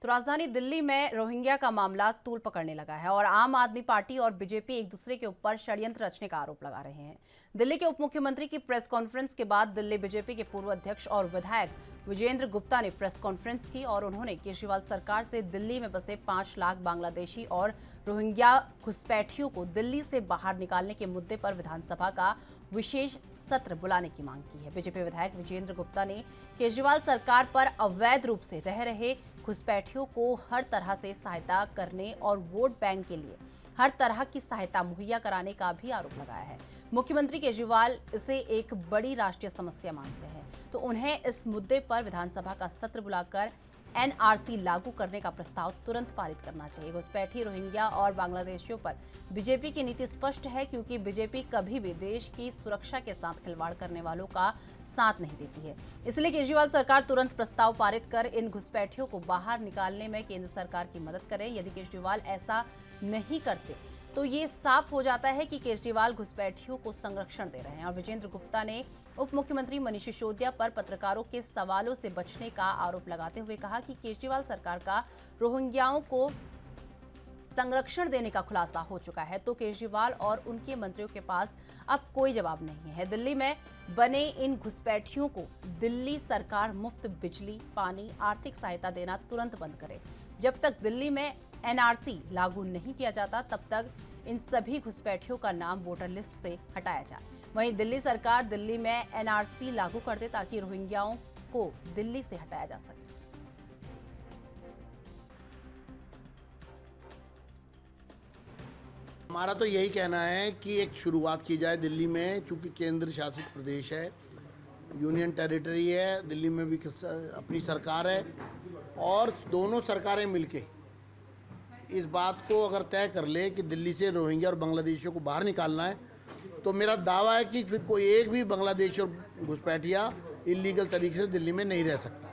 तो राजधानी दिल्ली में रोहिंग्या का मामला तूल पकड़ने लगा है और आम आदमी पार्टी और बीजेपी एक दूसरे के ऊपर षड्यंत्र रचने का आरोप लगा रहे हैं। दिल्ली के उप मुख्यमंत्री की प्रेस कॉन्फ्रेंस के बाद दिल्ली बीजेपी के पूर्व अध्यक्ष और विधायक विजेंद्र गुप्ता ने प्रेस कॉन्फ्रेंस की और उन्होंने केजरीवाल सरकार से दिल्ली में बसे 5 लाख बांग्लादेशी और रोहिंग्या घुसपैठियों को दिल्ली से बाहर निकालने के मुद्दे पर विधानसभा का विशेष सत्र बुलाने की मांग की है। बीजेपी विधायक विजेंद्र गुप्ता ने केजरीवाल सरकार पर अवैध रूप से रह रहे घुसपैठियों को हर तरह से सहायता करने और वोट बैंक के लिए हर तरह की सहायता मुहैया कराने का भी आरोप लगाया है। मुख्यमंत्री केजरीवाल इसे एक बड़ी राष्ट्रीय समस्या मानते हैं, तो उन्हें इस मुद्दे पर विधानसभा का सत्र बुलाकर एनआरसी लागू करने का प्रस्ताव तुरंत पारित करना चाहिए। घुसपैठी रोहिंग्या और बांग्लादेशियों पर बीजेपी की नीति स्पष्ट है, क्योंकि बीजेपी कभी भी देश की सुरक्षा के साथ खिलवाड़ करने वालों का साथ नहीं देती है। इसलिए केजरीवाल सरकार तुरंत प्रस्ताव पारित कर इन घुसपैठियों को बाहर निकालने में केंद्र सरकार की मदद करे। यदि केजरीवाल ऐसा नहीं करते तो ये साफ हो जाता है कि केजरीवाल घुसपैठियों को संरक्षण दे रहे हैं। और विजेंद्र गुप्ता ने उप मुख्यमंत्री मनीष सिसोदिया पर पत्रकारों के सवालों से बचने का आरोप लगाते हुए कहा कि केजरीवाल सरकार का रोहिंग्याओं को संरक्षण देने का खुलासा हो चुका है, तो केजरीवाल और उनके मंत्रियों के पास अब कोई जवाब नहीं है। दिल्ली में बने इन घुसपैठियों को दिल्ली सरकार मुफ्त बिजली, पानी, आर्थिक सहायता देना तुरंत बंद करे। जब तक दिल्ली में एनआरसी लागू नहीं किया जाता, तब तक इन सभी घुसपैठियों का नाम वोटर लिस्ट से हटाया जाए। वहीं दिल्ली सरकार दिल्ली में एनआरसी लागू कर दे ताकि रोहिंग्याओं को दिल्ली से हटाया जा सके। हमारा तो यही कहना है कि एक शुरुआत की जाए दिल्ली में, चूंकि केंद्र शासित प्रदेश है, यूनियन टेरिटरी है, दिल्ली में भी अपनी सरकार है और दोनों सरकारें मिलके इस बात को अगर तय कर ले कि दिल्ली से रोहिंग्या और बांग्लादेशियों को बाहर निकालना है, तो मेरा दावा है कि फिर कोई एक भी बांग्लादेशी और घुसपैठिया इलीगल तरीके से दिल्ली में नहीं रह सकता।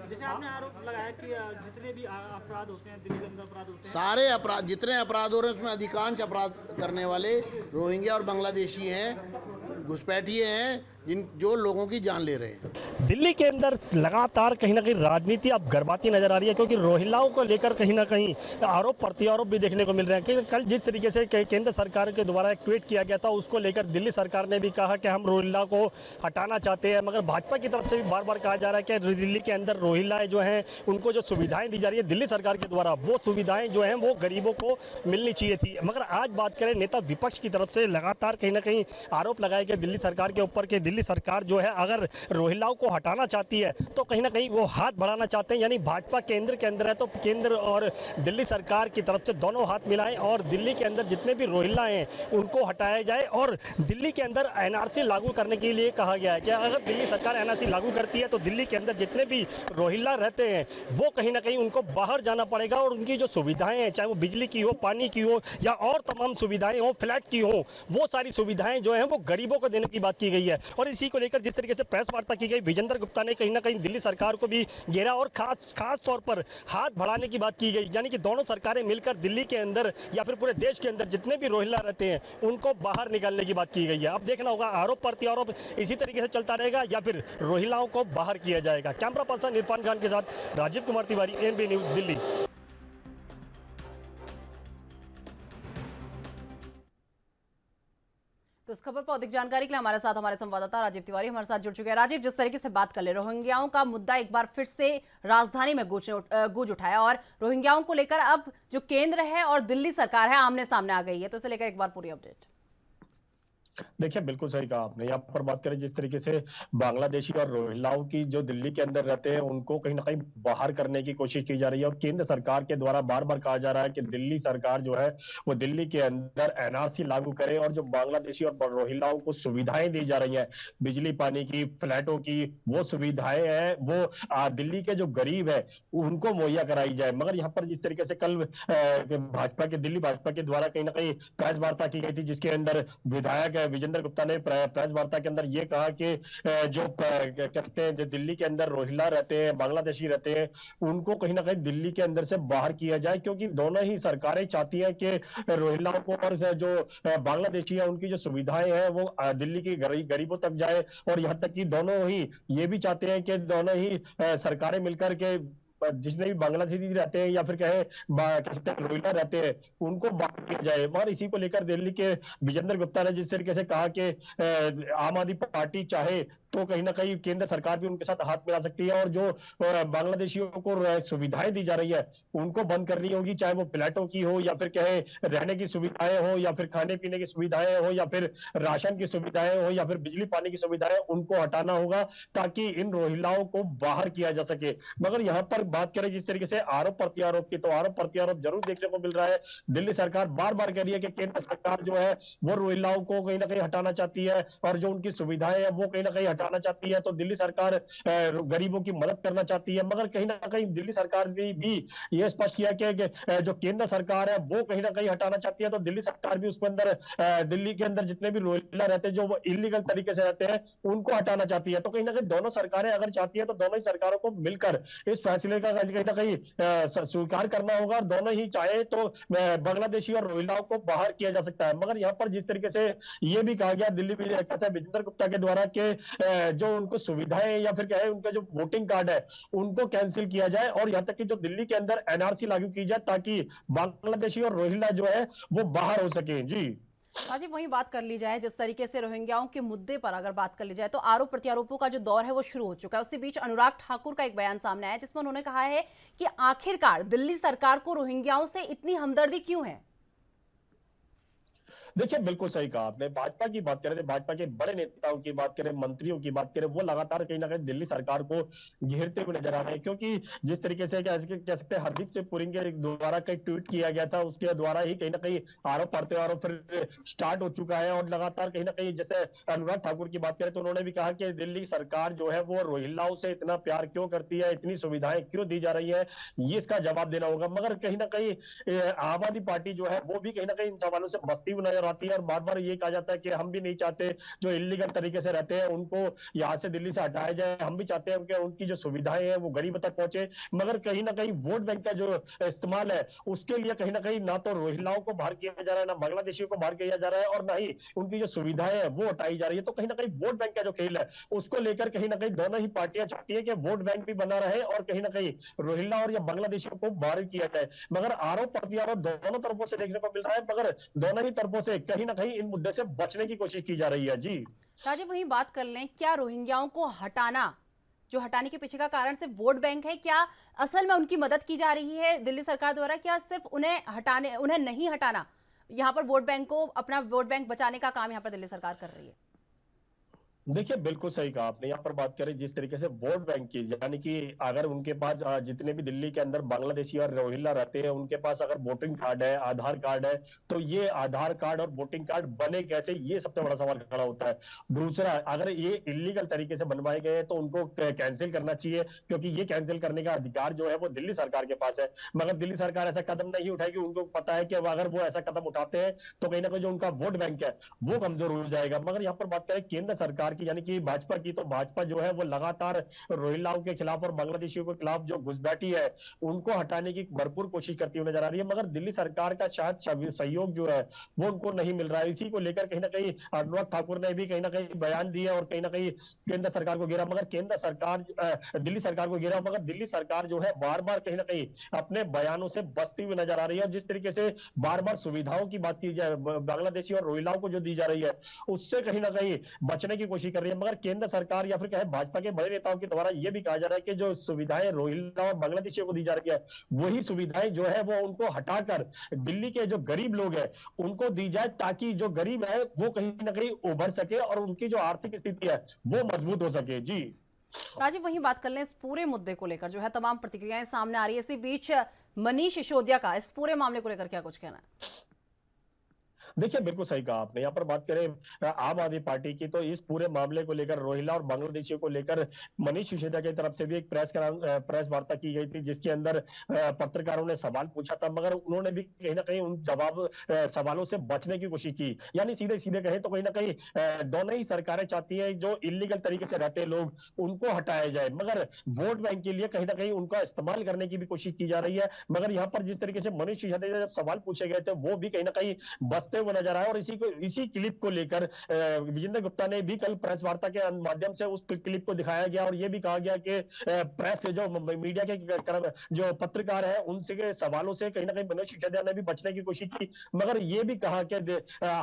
जैसे आपने आरोप लगाया कि जितने भी अपराध होते हैं दिल्ली के अंदर अपराध होते हैं, सारे अपराध, जितने अपराध हो रहे हैं उसमें अधिकांश अपराध करने वाले रोहिंग्या और बांग्लादेशी हैं, घुसपैठिए हैं, जो लोगों की जान ले रहे हैं। दिल्ली के अंदर लगातार कहीं ना कहीं राजनीति अब गर्माती नजर आ रही है, क्योंकि रोहिंग्याओं को लेकर कहीं ना कहीं आरोप प्रत्यारोप भी देखने को मिल रहे हैं। कि कल जिस तरीके से केंद्र सरकार के द्वारा एक ट्वीट किया गया था, उसको लेकर दिल्ली सरकार ने भी कहा कि हम रोहिंग्या को हटाना चाहते हैं, मगर भाजपा की तरफ से भी बार बार कहा जा रहा है कि दिल्ली के अंदर रोहिंग्या जो हैं उनको जो सुविधाएं दी जा रही है दिल्ली सरकार के द्वारा, वो सुविधाएं जो हैं वो गरीबों को मिलनी चाहिए थी। मगर आज बात करें नेता विपक्ष की तरफ से लगातार कहीं ना कहीं आरोप लगाया गया दिल्ली सरकार के ऊपर कि दिल्ली सरकार जो है अगर रोहिंग्याओं को हटाना चाहती है तो कहीं ना कहीं वो हाथ बढ़ाना चाहते हैं। यानी भाजपा केंद्र के अंदर है तो केंद्र और दिल्ली सरकार की तरफ से दोनों हाथ मिलाएं और दिल्ली के अंदर जितने भी रोहिंग्या हैं उनको हटाया जाए। और दिल्ली के अंदर एनआरसी लागू करने के लिए कहा गया है कि अगर दिल्ली सरकार एनआरसी लागू करती है तो दिल्ली के अंदर जितने भी रोहिंग्या रहते हैं वो कहीं ना कहीं उनको बाहर जाना पड़ेगा और उनकी जो सुविधाएं हैं, चाहे वो बिजली की हो, पानी की हो या और तमाम सुविधाएं हो, फ्लैट की हो, वो सारी सुविधाएं जो हैं वो गरीबों को देने की बात की गई है। और इसी को लेकर जिस तरीके से प्रेस वार्ता की गई, विजेंद्र गुप्ता ने कहीं ना कहीं दिल्ली सरकार को भी घेरा और खास तौर पर हाथ बढ़ाने की बात की गई। यानी कि दोनों सरकारें मिलकर दिल्ली के अंदर या फिर पूरे देश के अंदर जितने भी रोहिंग्या रहते हैं उनको बाहर निकालने की बात की गई है। अब देखना होगा आरोप प्रत्यारोप इसी तरीके से चलता रहेगा या फिर रोहिंग्याओं को बाहर किया जाएगा। कैमरा पर्सन इरफान खान के साथ राजीव कुमार तिवारी, एनबी न्यूज, दिल्ली। तो इस खबर पर अधिक जानकारी के लिए हमारे संवाददाता राजीव तिवारी हमारे साथ जुड़ चुके हैं। राजीव, जिस तरीके से बात कर ले, रोहिंग्याओं का मुद्दा एक बार फिर से राजधानी में गूंज उठाया और रोहिंग्याओं को लेकर अब जो केंद्र है और दिल्ली सरकार है आमने सामने आ गई है, तो इसे लेकर एक बार पूरी अपडेट। देखिए, बिल्कुल सही कहा आपने। यहाँ पर बात करें जिस तरीके से बांग्लादेशी और रोहिंग्याओं की जो दिल्ली के अंदर रहते हैं उनको कहीं ना कहीं बाहर करने की कोशिश की जा रही है और केंद्र सरकार के द्वारा बार बार कहा जा रहा है कि दिल्ली सरकार जो है वो दिल्ली के अंदर एनआरसी लागू करे और जो बांग्लादेशी और रोहिंग्याओं को सुविधाएं दी जा रही है, बिजली, पानी की, फ्लैटों की, वो सुविधाएं हैं वो दिल्ली के जो गरीब है उनको मुहैया कराई जाए। मगर यहाँ पर जिस तरीके से कल दिल्ली भाजपा के द्वारा कहीं ना कहीं प्रेस वार्ता की गई थी, जिसके अंदर विधायक विजेंद्र गुप्ता ने प्रेस वार्ता के अंदर ये कहा कि जो कहते हैं जो दिल्ली के अंदर रोहिंग्या रहते हैं, बांग्लादेशी रहते हैं, उनको कहीं ना कहीं दिल्ली के अंदर से बाहर किया जाए, क्योंकि दोनों ही सरकारें चाहती हैं कि रोहिंग्याओं को और जो बांग्लादेशी है उनकी जो सुविधाएं हैं वो दिल्ली की गरीबों तक जाए। और यहाँ तक कि दोनों ही ये भी चाहते हैं कि दोनों ही सरकारें मिलकर के जितने भी बांग्लादेशी रहते हैं या फिर कह सकते हैं रोहिंग्या रहते हैं, उनको बाहर किया जाए। मगर इसी को लेकर दिल्ली के विजेंद्र गुप्ता ने जिस तरीके से कहा कि आम आदमी पार्टी चाहे तो कहीं ना कहीं केंद्र सरकार भी उनके साथ हाथ मिला सकती है, और जो बांग्लादेशियों को सुविधाएं दी जा रही है उनको बंद करनी होगी, चाहे वो फ्लैटों की हो या फिर कहे रहने की सुविधाएं हो या फिर खाने पीने की सुविधाएं हो या फिर राशन की सुविधाएं हो या फिर बिजली पानी की सुविधाएं, उनको हटाना होगा ताकि इन रोहिंग्याओं को बाहर किया जा सके। मगर यहाँ पर बात करें जिस तरीके से आरोप प्रत्यारोप की, तो आरोप प्रत्यारोप जरूर देखने को मिल रहा है। दिल्ली सरकार बार बार कह रही है कि केंद्र सरकार जो है वो रोहिंग्याओं को कहीं ना कहीं हटाना चाहती है और जो उनकी सुविधाएं है वो कहीं ना कहीं हटाना चाहती है। तो दिल्ली सरकार गरीबों की मदद करना चाहती है, मगर कहीं ना कहीं दिल्ली सरकार ने भी ये स्पष्ट किया कि जो केंद्र सरकार है वो कहीं ना कहीं हटाना चाहती है। तो दिल्ली सरकार भी उसके अंदर दिल्ली के अंदर जितने भी रोहिंग्या रहते हैं जो इलीगल तरीके से रहते हैं उनको हटाना चाहती है। तो कहीं ना कहीं दोनों सरकारें अगर चाहती है तो दोनों ही सरकारों को मिलकर इस फैसले का कहीं ना कहीं स्वीकार करना होगा, और दोनों ही चाहे तो बांग्लादेशी और रोहिंग्याओं को बाहर किया जा सकता है। मगर यहाँ पर जिस तरीके से ये भी कहा गया दिल्ली कहते हैं विजेंद्र गुप्ता के द्वारा कि जो उनको सुविधाएं या फिर क्या है उनका जो वोटिंग कार्ड है उनको कैंसिल किया जाए, और यहाँ तक कि जो दिल्ली के अंदर एनआरसी लागू की जाए ताकि बांग्लादेशी और रोहिंग्या जो है वो बाहर हो सके। जी राजीव, वहीं बात कर ली जाए जिस तरीके से रोहिंग्याओं के मुद्दे पर अगर बात कर ली जाए तो आरोप प्रत्यारोपों का जो दौर है वो शुरू हो चुका है। उसी बीच अनुराग ठाकुर का एक बयान सामने आया है जिसमें उन्होंने कहा है कि आखिरकार दिल्ली सरकार को रोहिंग्याओं से इतनी हमदर्दी क्यों है। देखिए, बिल्कुल सही कहा आपने। भाजपा की बात करें, भाजपा के बड़े नेताओं की बात करें, मंत्रियों की बात करें, वो लगातार कहीं ना कहीं दिल्ली सरकार को घेरते हुए नजर आ रहे हैं, क्योंकि जिस तरीके से कह सकते हैं हरदीप सिंह पुरी के द्वारा कई ट्वीट किया गया था उसके द्वारा ही कहीं ना कहीं आरोप प्रत्यारोप फिर स्टार्ट हो चुका है। और लगातार कहीं ना कहीं जैसे अनुराग ठाकुर की बात करें तो उन्होंने भी कहा कि दिल्ली सरकार जो है वो रोहिंग्याओं से इतना प्यार क्यों करती है, इतनी सुविधाएं क्यों दी जा रही है, ये इसका जवाब देना होगा। मगर कहीं ना कहीं आम आदमी पार्टी जो है वो भी कहीं ना कहीं इन सवालों से बचती हुई नजर आती है, और बार बार ये कहा जाता है कि हम भी नहीं चाहते जो इलीगल तरीके से रहते हैं उनको यहां से दिल्ली से हटाया जाए, हम भी चाहते हैं कि उनकी जो सुविधाएं हैं वो गरीब तक पहुंचे। मगर कहीं ना कहीं वोट बैंक का जो इस्तेमाल है उसके लिए कहीं ना कहीं ना तो रोहिंग्याओं को बाहर किया जा रहा है, ना बांग्लादेशियों को बाहर किया जा रहा है, और ना ही उनकी जो सुविधाएं है वो हटाई जा रही है। तो कहीं ना कहीं वोट बैंक का जो खेल है उसको लेकर कहीं ना कहीं दोनों ही पार्टियां चाहती है कि वोट बैंक भी बना रहे और कहीं ना कहीं रोहिंग्या और या बांग्लादेशियों को बाहर किया जाए। मगर आरोप प्रत्यारोप दोनों तरफों से देखने को मिल रहा है, मगर दोनों ही तरफों से कहीं ना कहीं इन मुद्दे से बचने की कोशिश की जा रही है। जी राजीव, वहीं बात कर लें, क्या रोहिंग्याओं को हटाना, जो हटाने के पीछे का कारण सिर्फ वोट बैंक है, क्या असल में उनकी मदद की जा रही है दिल्ली सरकार द्वारा, क्या सिर्फ उन्हें नहीं हटाना, यहाँ पर वोट बैंक को अपना वोट बैंक बचाने का काम यहाँ पर दिल्ली सरकार कर रही है। देखिए, बिल्कुल सही कहा आपने। यहाँ पर बात करें जिस तरीके से वोट बैंक की, यानी कि अगर उनके पास जितने भी दिल्ली के अंदर बांग्लादेशी और रोहिंग्या रहते हैं उनके पास अगर वोटिंग कार्ड है, आधार कार्ड है, तो ये आधार कार्ड और वोटिंग कार्ड बने कैसे, ये सबसे बड़ा सवाल खड़ा होता है। दूसरा, अगर ये इलीगल तरीके से बनवाए गए तो उनको कैंसिल करना चाहिए, क्योंकि ये कैंसिल करने का अधिकार जो है वो दिल्ली सरकार के पास है। मगर दिल्ली सरकार ऐसा कदम नहीं उठाएगी, उनको पता है कि अगर वो ऐसा कदम उठाते हैं तो कहीं ना कहीं जो उनका वोट बैंक है वो कमजोर हो जाएगा। मगर यहाँ पर बात करें केंद्र सरकार यानी कि भाजपा की, तो भाजपा जो है वो लगातार रोहिंग्याओं के खिलाफ और बांग्लादेशियों के खिलाफ जो घुसपैठी है उनको हटाने की भरपूर कोशिश करती हुई नजर आ रही है। मगर दिल्ली सरकार का शायद सहयोग जो है वो उनको नहीं मिल रहा है। इसी को लेकर कहीं ना कहीं अनुराग ठाकुर ने भी कहीं ना कहीं बयान दिया और कहीं ना कहीं केंद्र सरकार को घेरा, मगर केंद्र सरकार दिल्ली सरकार को घेरा, मगर दिल्ली सरकार जो है बार बार कहीं ना कहीं अपने बयानों से बचती हुई नजर आ रही है। और जिस तरीके से बार बार सुविधाओं की बात की जाए बांग्लादेशी और रोहिंग्याओं को जो दी जा रही है उससे कहीं ना कहीं बचने की कोशिश कर रही है। मगर केंद्र सरकार या फिर कहे भाजपा के बड़े नेताओं के द्वारा यह भी कहा जा रहा है कि जो सुविधाएं रोहिंग्या और बांग्लादेशियों को दी जा रही है वही सुविधाएं जो है वो उनको हटाकर दिल्ली के जो गरीब लोग हैं उनको दी जाए, ताकि जो गरीब है वो कहीं ना कहीं उभर सके और उनकी जो आर्थिक स्थिति है वो मजबूत हो सके। जी राजीव, वहीं बात कर लें, इस पूरे मुद्दे को लेकर जो है तमाम प्रतिक्रियाएं सामने आ रही है। इसी बीच मनीष सिसोदिया का इस पूरे मामले को लेकर क्या कुछ कहना है? देखिए, बिल्कुल सही कहा आपने। यहाँ पर बात करें आम आदमी पार्टी की, तो इस पूरे मामले को लेकर रोहिंग्या और बांग्लादेशियों को लेकर मनीष सिसोदिया की तरफ से भी एक प्रेस वार्ता की गई थी, जिसके अंदर पत्रकारों ने सवाल पूछा था, मगर उन्होंने भी कहीं ना कहीं उन सवालों से बचने की कोशिश की। यानी सीधे सीधे कहें तो कहीं ना कहीं दोनों ही सरकारें चाहती है जो इलीगल तरीके से रहते हैं लोग उनको हटाया जाए, मगर वोट बैंक के लिए कहीं ना कहीं उनका इस्तेमाल करने की भी कोशिश की जा रही है। मगर यहाँ पर जिस तरीके से मनीष सिसोदिया जब सवाल पूछे गए थे वो भी कहीं ना कहीं बचते हुए नजर आए। और इसी क्लिप को लेकर विजेंद्र गुप्ता ने भी कल प्रेस वार्ता के माध्यम से उस क्लिप को दिखाया गया और ये भी कहा गया कि प्रेस जो मीडिया के जो पत्रकार है उनसे के सवालों से कहीं ना कहीं मनोज सिसोदिया ने भी बचने की कोशिश की, मगर ये भी कहा कि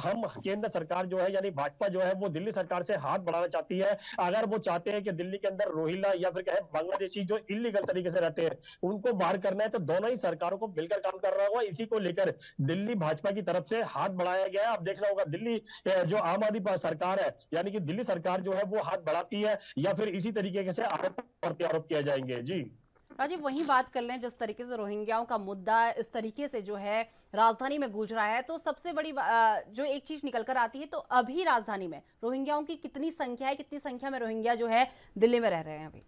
हम केंद्र सरकार जो है यानी भाजपा जो है वो दिल्ली सरकार से हाथ बढ़ाना चाहती है। अगर वो चाहते हैं कि दिल्ली के अंदर रोहिंग्या या फिर कहे बांग्लादेशी जो इलीगल तरीके से रहते हैं उनको बाहर करना है तो दोनों ही सरकारों को मिलकर काम करना होगा। इसी को लेकर दिल्ली भाजपा की तरफ से हाथ बढ़ाया गया है। अब देखना होगा दिल्ली जो आम आदमी सरकार है यानी कि दिल्ली सरकार जो है वो हाथ बढ़ाती है या फिर इसी तरीके से आरोप प्रत्यारोप किए जाएंगे। जी राजीव, वहीं बात कर लें, जिस तरीके से रोहिंग्याओं का मुद्दा इस तरीके से जो है राजधानी में गूंज रहा है, तो सबसे बड़ी जो एक चीज निकल कर आती है, तो अभी राजधानी में रोहिंग्याओं की कितनी संख्या है, कितनी संख्या में रोहिंग्या जो है दिल्ली में रह रहे हैं अभी?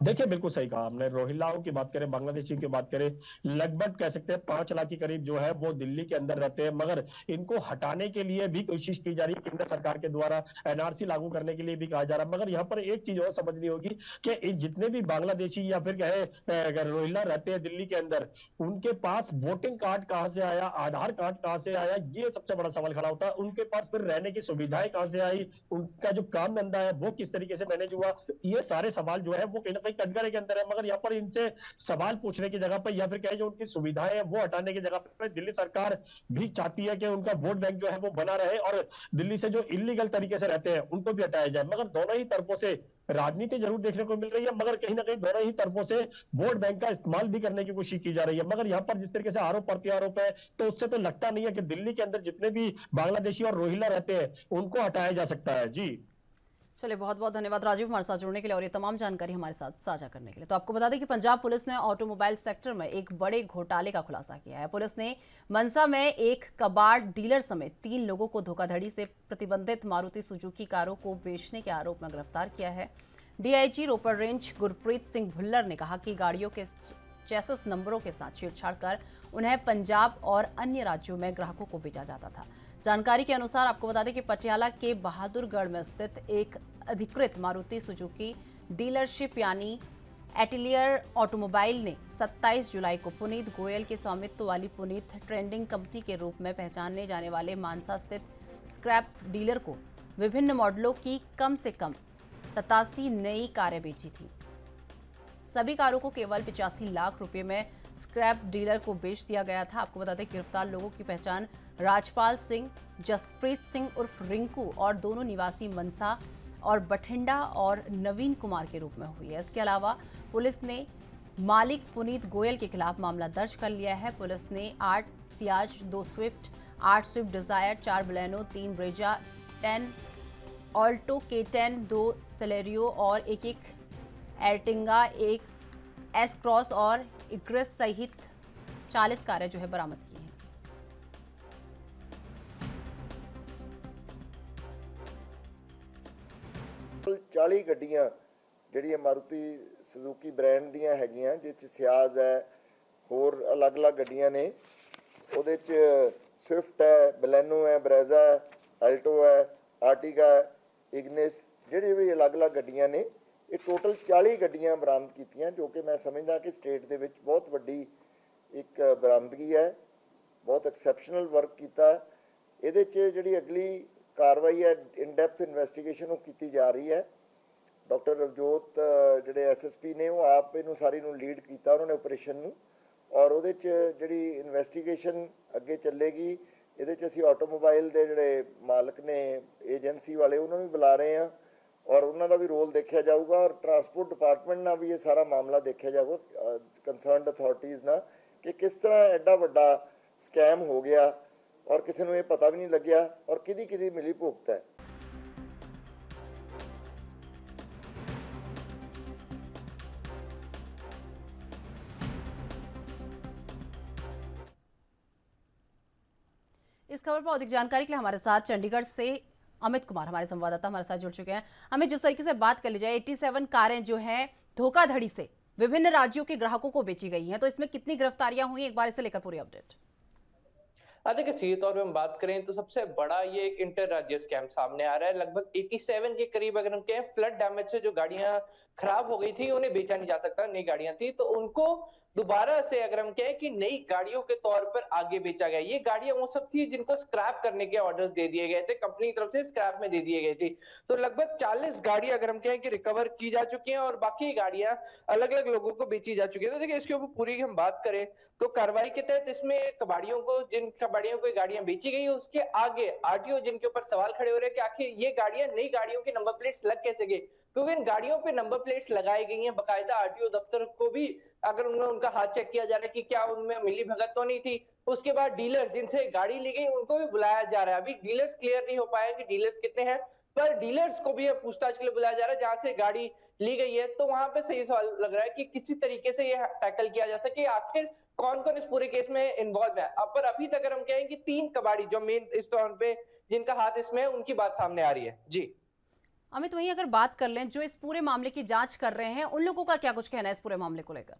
देखिए बिल्कुल सही कहा आपने। रोहिंग्याओं की बात करें, बांग्लादेशी की बात करें, लगभग कह सकते हैं 5 लाख के करीब जो है वो दिल्ली के अंदर रहते हैं, मगर इनको हटाने के लिए भी कोशिश की जा रही है केंद्र सरकार के द्वारा। एनआरसी लागू करने के लिए भी कहा जा रहा है। मगर यहाँ पर एक चीज और समझनी होगी कि जितने भी बांग्लादेशी या फिर कहे रोहिंग्या रहते हैं दिल्ली के अंदर, उनके पास वोटिंग कार्ड कहाँ से आया, आधार कार्ड कहाँ से आया, ये सबसे बड़ा सवाल खड़ा होता है। उनके पास फिर रहने की सुविधाएं कहाँ से आई, उनका जो काम धंधा है वो किस तरीके से मैनेज हुआ, ये सारे सवाल जो है वो कहीं ना कहीं कटघरे के अंदर है। मगर यहाँ पर इनसे सवाल पूछने की जगह पर या फिर कहे जो उनकी सुविधाएं है वो हटाने की जगह पर दिल्ली सरकार भी चाहती है कि उनका वोट बैंक जो है वो बना रहे और दिल्ली से जो इलीगल तरीके से रहते हैं उनको भी हटाया जाए। मगर दोनों ही तरफों से राजनीति जरूर देखने को मिल रही है, मगर कहीं ना कहीं दोनों ही तरफों से वोट बैंक का इस्तेमाल भी करने की कोशिश की जा रही है। मगर यहाँ पर जिस तरीके से आरोप प्रत्यारोप है तो उससे तो लगता नहीं है कि दिल्ली के अंदर जितने भी बांग्लादेशी और रोहिंग्या रहते हैं उनको हटाया जा सकता है। जी चलिए, बहुत बहुत धन्यवाद राजीव हमारे साथ जुड़ने के लिए और ये तमाम जानकारी हमारे साथ साझा करने के लिए। तो आपको बता दें कि पंजाब पुलिस ने ऑटोमोबाइल सेक्टर में एक बड़े घोटाले का खुलासा किया है। पुलिस ने मनसा में एक कबाड़ डीलर समेत 3 लोगों को धोखाधड़ी से प्रतिबंधित मारुति सुजुकी कारों को बेचने के आरोप में गिरफ्तार किया है। डीआईजी रोपर रेंज गुरप्रीत सिंह भुल्लर ने कहा कि गाड़ियों के चेसिस नंबरों के साथ छेड़छाड़ कर उन्हें पंजाब और अन्य राज्यों में ग्राहकों को बेचा जाता था। जानकारी के अनुसार आपको बता दें कि पटियाला के बहादुरगढ़ में स्थित एक अधिकृत मारुति सुजुकी डीलरशिप यानी एटिलियर ऑटोमोबाइल ने 27 जुलाई को पुनीत गोयल के स्वामित्व वाली पुनीत ट्रेंडिंग कंपनी के रूप में पहचाने जाने वाले मानसा स्थित स्क्रैप डीलर को विभिन्न मॉडलों की कम से कम 87 नई कारें बेची थी। सभी कारों को केवल 85 लाख रुपए में स्क्रैप डीलर को बेच दिया गया था। आपको बता दें गिरफ्तार लोगों की पहचान राजपाल सिंह, जसप्रीत सिंह उर्फ रिंकू और दोनों निवासी मनसा और बठिंडा और नवीन कुमार के रूप में हुई है। इसके अलावा पुलिस ने मालिक पुनीत गोयल के खिलाफ मामला दर्ज कर लिया है। पुलिस ने 8 Ciaz, 2 Swift, 8 Swift Dzire, 4 Baleno, 3 Brezza, 10 Alto K10, 2 Celerio और एक एर्टिगा, एक एस क्रॉस और इग्रेस सहित 40 कारें जो है बरामद की हैं। 40 ਗੱਡੀਆਂ ਜਿਹੜੀਆਂ ਮਾਰੂਤੀ ਸੁਜ਼ੂਕੀ ਬ੍ਰਾਂਡ ਦੀਆਂ ਹੈਗੀਆਂ, ਜਿਸ 'ਚ ਸਿਆਜ਼ ਹੈ, ਹੋਰ ਅਲੱਗ-ਅਲੱਗ ਗੱਡੀਆਂ ਨੇ। ਉਹਦੇ 'ਚ ਸਵਿਫਟ ਹੈ, ਬਲੈਨੋ ਹੈ, ਬਰੈਜ਼ਾ ਹੈ, ਆਲਟੋ ਹੈ, ਆਰਟੀਗਾ ਹੈ, ਇਗਨਿਸ, ਜਿਹੜੇ ਵੀ ਅਲੱਗ-ਅਲੱਗ ਗੱਡੀਆਂ ਨੇ। ਇਹ ਟੋਟਲ 40 ਗੱਡੀਆਂ ਬਰਾਮਦ ਕੀਤੀਆਂ, ਜੋ ਕਿ ਮੈਂ ਸਮਝਦਾ ਕਿ ਸਟੇਟ ਦੇ ਵਿੱਚ ਬਹੁਤ ਵੱਡੀ ਇੱਕ ਬਰਾਮਦਗੀ ਹੈ। ਬਹੁਤ ਐਕਸੈਪਸ਼ਨਲ ਵਰਕ ਕੀਤਾ। ਇਹਦੇ 'ਚ ਜਿਹੜੀ ਅਗਲੀ कार्रवाई है इन डैप्थ इन्वेस्टिगेशन की जा रही है। डॉक्टर रवजोत जोड़े SSP ने वो आप इनू सारी नू लीड किया उन्होंने ऑपरेशन नू, और वो जी इन्वेस्टिगेशन अगे चलेगी। ये असी ऑटोमोबाइल के जोड़े मालक ने एजेंसी वाले उन्होंने भी बुला रहे हैं और उन्होंने भी रोल देखा जाऊगा, और ट्रांसपोर्ट डिपार्टमेंट ना भी ये सारा मामला देखा जाऊगा कंसर्नड अथॉरिटीज़ ना, कि किस तरह एडा वड्डा स्कैम हो गया और किसी को ये पता भी नहीं लग्या और किदी मिली भुगत है। इस खबर पर अधिक जानकारी के लिए हमारे साथ चंडीगढ़ से अमित कुमार हमारे संवाददाता हमारे साथ जुड़ चुके हैं। हमें जिस तरीके से बात कर ली जाए, 87 कारें जो हैं धोखाधड़ी से विभिन्न राज्यों के ग्राहकों को बेची गई हैं, तो इसमें कितनी गिरफ्तारियां हुई, एक बार इसे लेकर पूरी अपडेट। देखिए, सीधे तौर पे हम बात करें तो सबसे बड़ा ये एक इंटर राज्य स्कैम सामने आ रहा है। लगभग 87 के करीब अगर हम कहें, फ्लड डैमेज से जो गाड़ियां खराब हो गई थी उन्हें बेचा नहीं जा सकता, नई गाड़ियां थी तो उनको दोबारा से अगर हम कहें कि नई गाड़ियों के तौर पर आगे बेचा गया। ये गाड़ियां वो सब थी जिनको स्क्रैप करने के ऑर्डर्स दे दिए गए थे, कंपनी की तरफ से स्क्रैप में दे दिए गए थे। तो लगभग 40 गाड़ियां अगर हम कहें कि रिकवर की जा चुकी हैं और बाकी गाड़ियां अलग अलग लोगों को बेची जा चुकी है। तो देखिए इसके ऊपर पूरी हम बात करें तो कार्रवाई के तहत इसमें कबाड़ियों को, जिन कबाड़ियों को गाड़ियां बेची गई है उसके आगे आरटीओ जिनके ऊपर सवाल खड़े हो रहे हैं कि आखिर ये गाड़ियां, नई गाड़ियों के नंबर प्लेट्स लग कैसे गए, क्योंकि इन गाड़ियों पे नंबर प्लेट्स लगाई गई हैं। बकायदा आरटीओ दफ्तर को भी अगर उनमें उनका हाथ चेक किया जा रहा है कि क्या उनमें मिली भगत तो नहीं थी। उसके बाद डीलर जिनसे गाड़ी ली गई उनको भी बुलाया जा रहा है। अभी डीलर्स क्लियर नहीं हो पाए कि डीलर्स कितने हैं, पर डीलर्स को भी अब पूछताछ के लिए बुलाया जा रहा है जहां से गाड़ी ली गई है। तो वहां पे सही सवाल लग रहा है कि किसी तरीके से ये टैकल किया जा सके आखिर कौन कौन इस पूरे केस में इन्वॉल्व है। अब पर अभी तक अगर हम कहें कि 3 कबाड़ी जो मेन इस तौर पे जिनका हाथ इसमें है उनकी बात सामने आ रही है। जी अमित, वहीं अगर बात कर लें जो इस पूरे मामले की जांच कर रहे हैं, उन लोगों का क्या कुछ कहना है इस पूरे मामले को लेकर?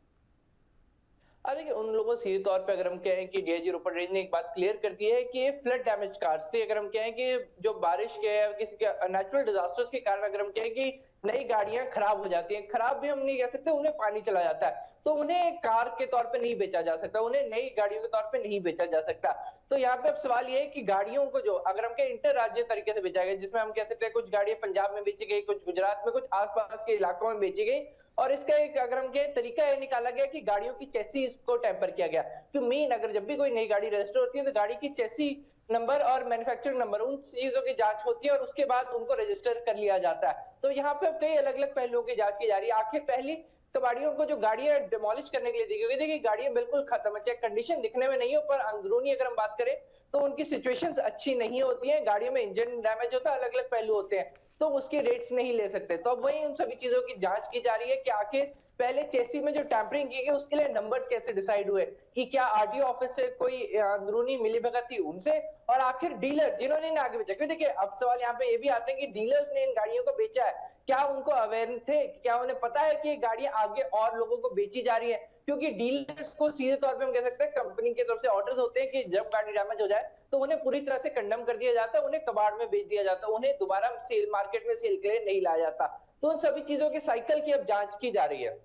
देखिए उन लोगों सीधे तौर पे अगर हम कहें कि डीआईजी रोपड़ रेंज ने एक बात क्लियर कर दी है कि ये फ्लड डैमेज कार्स से, अगर हम कहें कि जो बारिश के या किसी के नेचुरल डिजास्टर्स के कारण अगर हम कहें कि नई गाड़ियां खराब हो जाती हैं, खराब भी हम नहीं कह सकते, उन्हें पानी चला जाता है, तो उन्हें कार के तौर पे नहीं बेचा जा सकता, उन्हें नई गाड़ियों के तौर पे नहीं बेचा जा सकता। तो यहाँ पे अब सवाल ये है कि गाड़ियों को जो अगर हम कहें इंटर राज्य तरीके से बेचा गया, जिसमें हम कह सकते हैं कुछ गाड़ियां पंजाब में बेची गई, कुछ गुजरात में, कुछ आसपास के इलाकों में बेची गई, और इसका एक अगर हम कहें तरीका ये निकाला गया कि गाड़ियों की चेसिस को टेम्पर किया गया। तो मेन अगर जब भी कोई नई गाड़ी रजिस्टर होती है तो गाड़ी की चेसी नंबर और मैन्युफैक्चरिंग नंबर, उन चीजों की जांच होती है और उसके बाद उनको रजिस्टर कर लिया जाता है। तो यहाँ पे कई अलग अलग पहलुओं की जांच की जा रही है। आखिर पहली कबाड़ियों को जो गाड़ियां डिमोलिश करने के लिए दी गई, देखिए गाड़ियां बिल्कुल खत्म है, चाहे कंडीशन दिखने में नहीं हो, पर अंदरूनी अगर हम बात करें तो उनकी सिचुएशंस अच्छी नहीं होती हैं। गाड़ियों में इंजन डैमेज होता है, अलग अलग पहलू होते हैं, तो उसके रेट्स नहीं ले सकते। तो अब वही उन सभी चीजों की जांच की जा रही है कि आखिर पहले चेसी में जो टैंपरिंग की गई उसके लिए नंबर्स कैसे डिसाइड हुए, कि क्या आरटीओ ऑफिस से कोई अंदरूनी मिलीभगत थी उनसे, और आखिर डीलर जिन्होंने इन्हें आगे बेचा। क्योंकि देखिए अब सवाल यहाँ पे ये भी आते हैं कि डीलर्स ने इन गाड़ियों को बेचा है, क्या उनको अवेयर थे, क्या उन्हें पता है कि ये गाड़ियां आगे और लोगों को बेची जा रही है? क्योंकि डीलर्स को सीधे तौर पे हम कह सकते हैं कंपनी की तरफ से ऑर्डर्स होते हैं कि जब गाड़ी डैमेज हो जाए तो उन्हें पूरी तरह से कंडेम कर दिया जाता है, उन्हें कबाड़ में बेच दिया जाता है, उन्हें दोबारा सेल मार्केट में सेल के लिए नहीं लाया जाता। तो उन सभी चीजों के साइकिल की अब जांच की जा रही है।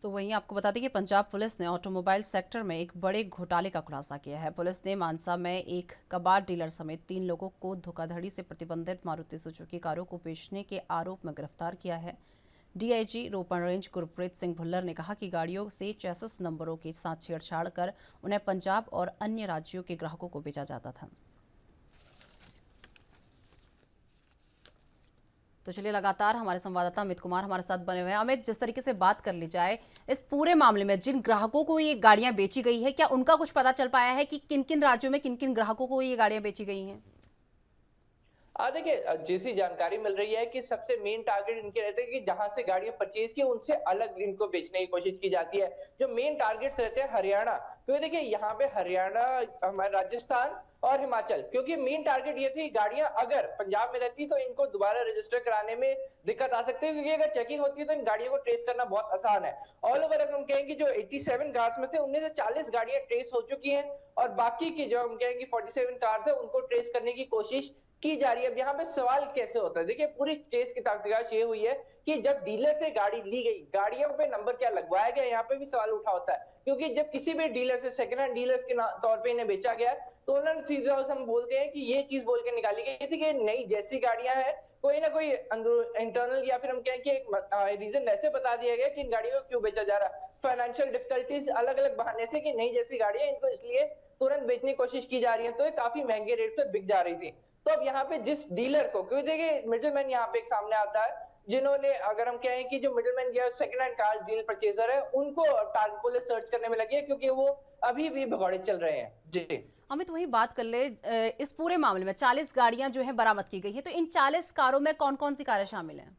तो वहीं आपको बता दें कि पंजाब पुलिस ने ऑटोमोबाइल सेक्टर में एक बड़े घोटाले का खुलासा किया है। पुलिस ने मानसा में एक कबाड़ डीलर समेत 3 लोगों को धोखाधड़ी से प्रतिबंधित मारुति सुजुकी कारों को बेचने के आरोप में गिरफ्तार किया है। डीआईजी रोपड़ रेंज गुरप्रीत सिंह भुल्लर ने कहा कि गाड़ियों से चेसिस नंबरों के साथ छेड़छाड़ कर उन्हें पंजाब और अन्य राज्यों के ग्राहकों को बेचा जाता था। तो चलिए, लगातार हमारे संवाददाता अमित कुमार हमारे साथ बने हुए हैं। अमित, जिस तरीके से बात कर ली जाए इस पूरे मामले में, जिन ग्राहकों को ये गाड़ियां बेची गई है, क्या उनका कुछ पता चल पाया है कि किन किन राज्यों में किन किन ग्राहकों को ये गाड़ियां बेची गई हैं? देखिए जैसी जानकारी मिल रही है कि सबसे मेन टारगेट इनके रहते हैं कि जहां से गाड़ियां परचेज की उनसे अलग इनको बेचने की कोशिश की जाती है। जो मेन टारगेट्स रहते हैं हरियाणा, क्योंकि देखिए यहाँ पे हरियाणा, हमारे राजस्थान और हिमाचल, क्योंकि मेन टारगेट ये थी गाड़ियां अगर पंजाब में रहती तो इनको दोबारा रजिस्टर कराने में दिक्कत आ सकती है, क्योंकि अगर चेकिंग होती है तो इन गाड़ियों को ट्रेस करना बहुत आसान है। ऑल ओवर अगर हम कहें कि जो 87 कार्स में थे उनमें से 40 गाड़ियां ट्रेस हो चुकी हैं और बाकी की जो हम कहें कि 47 कार्स है उनको ट्रेस करने की कोशिश की जा रही है। अब यहाँ पे सवाल कैसे होता है, देखिए पूरी केस की तहकीकात ये हुई है कि जब डीलर से गाड़ी ली गई, गाड़ियों पे नंबर क्या लगवाया गया, यहाँ पे भी सवाल उठा होता है। क्योंकि जब किसी भी डीलर से सेकंड हैंड डीलर्स के तौर पे इन्हें बेचा गया तो उन्होंने सीधे हम बोलते हैं कि ये चीज बोल के निकाली गई थी कि नई जैसी गाड़ियां हैं, कोई ना कोई इंटरनल या फिर हम कहें कि एक रीजन ऐसे बता दिया गया कि इन गाड़ियों को क्यों बेचा जा रहा है, फाइनेंशियल डिफिकल्टीज, अलग अलग बहाने से कि नई जैसी गाड़ियां इनको इसलिए तुरंत बेचने की कोशिश की जा रही है, तो ये काफी महंगे रेट पे बिक जा रही थी। तो अब यहाँ पे जिस डीलर को, क्योंकि देखिए मिडिलमैन यहाँ पे एक सामने आता है, जिन्होंने अगर हम कहें कि जो मिडिलमैन या second hand car deal purchaser है उनको टारगेट पुलिस सर्च करने में लगी है, क्योंकि वो अभी भी भगौड़े चल रहे हैं। जी अमित, वही बात कर ले, इस पूरे मामले में 40 गाड़ियां जो है बरामद की गई है, तो इन 40 कारों में कौन कौन सी कारें शामिल हैं?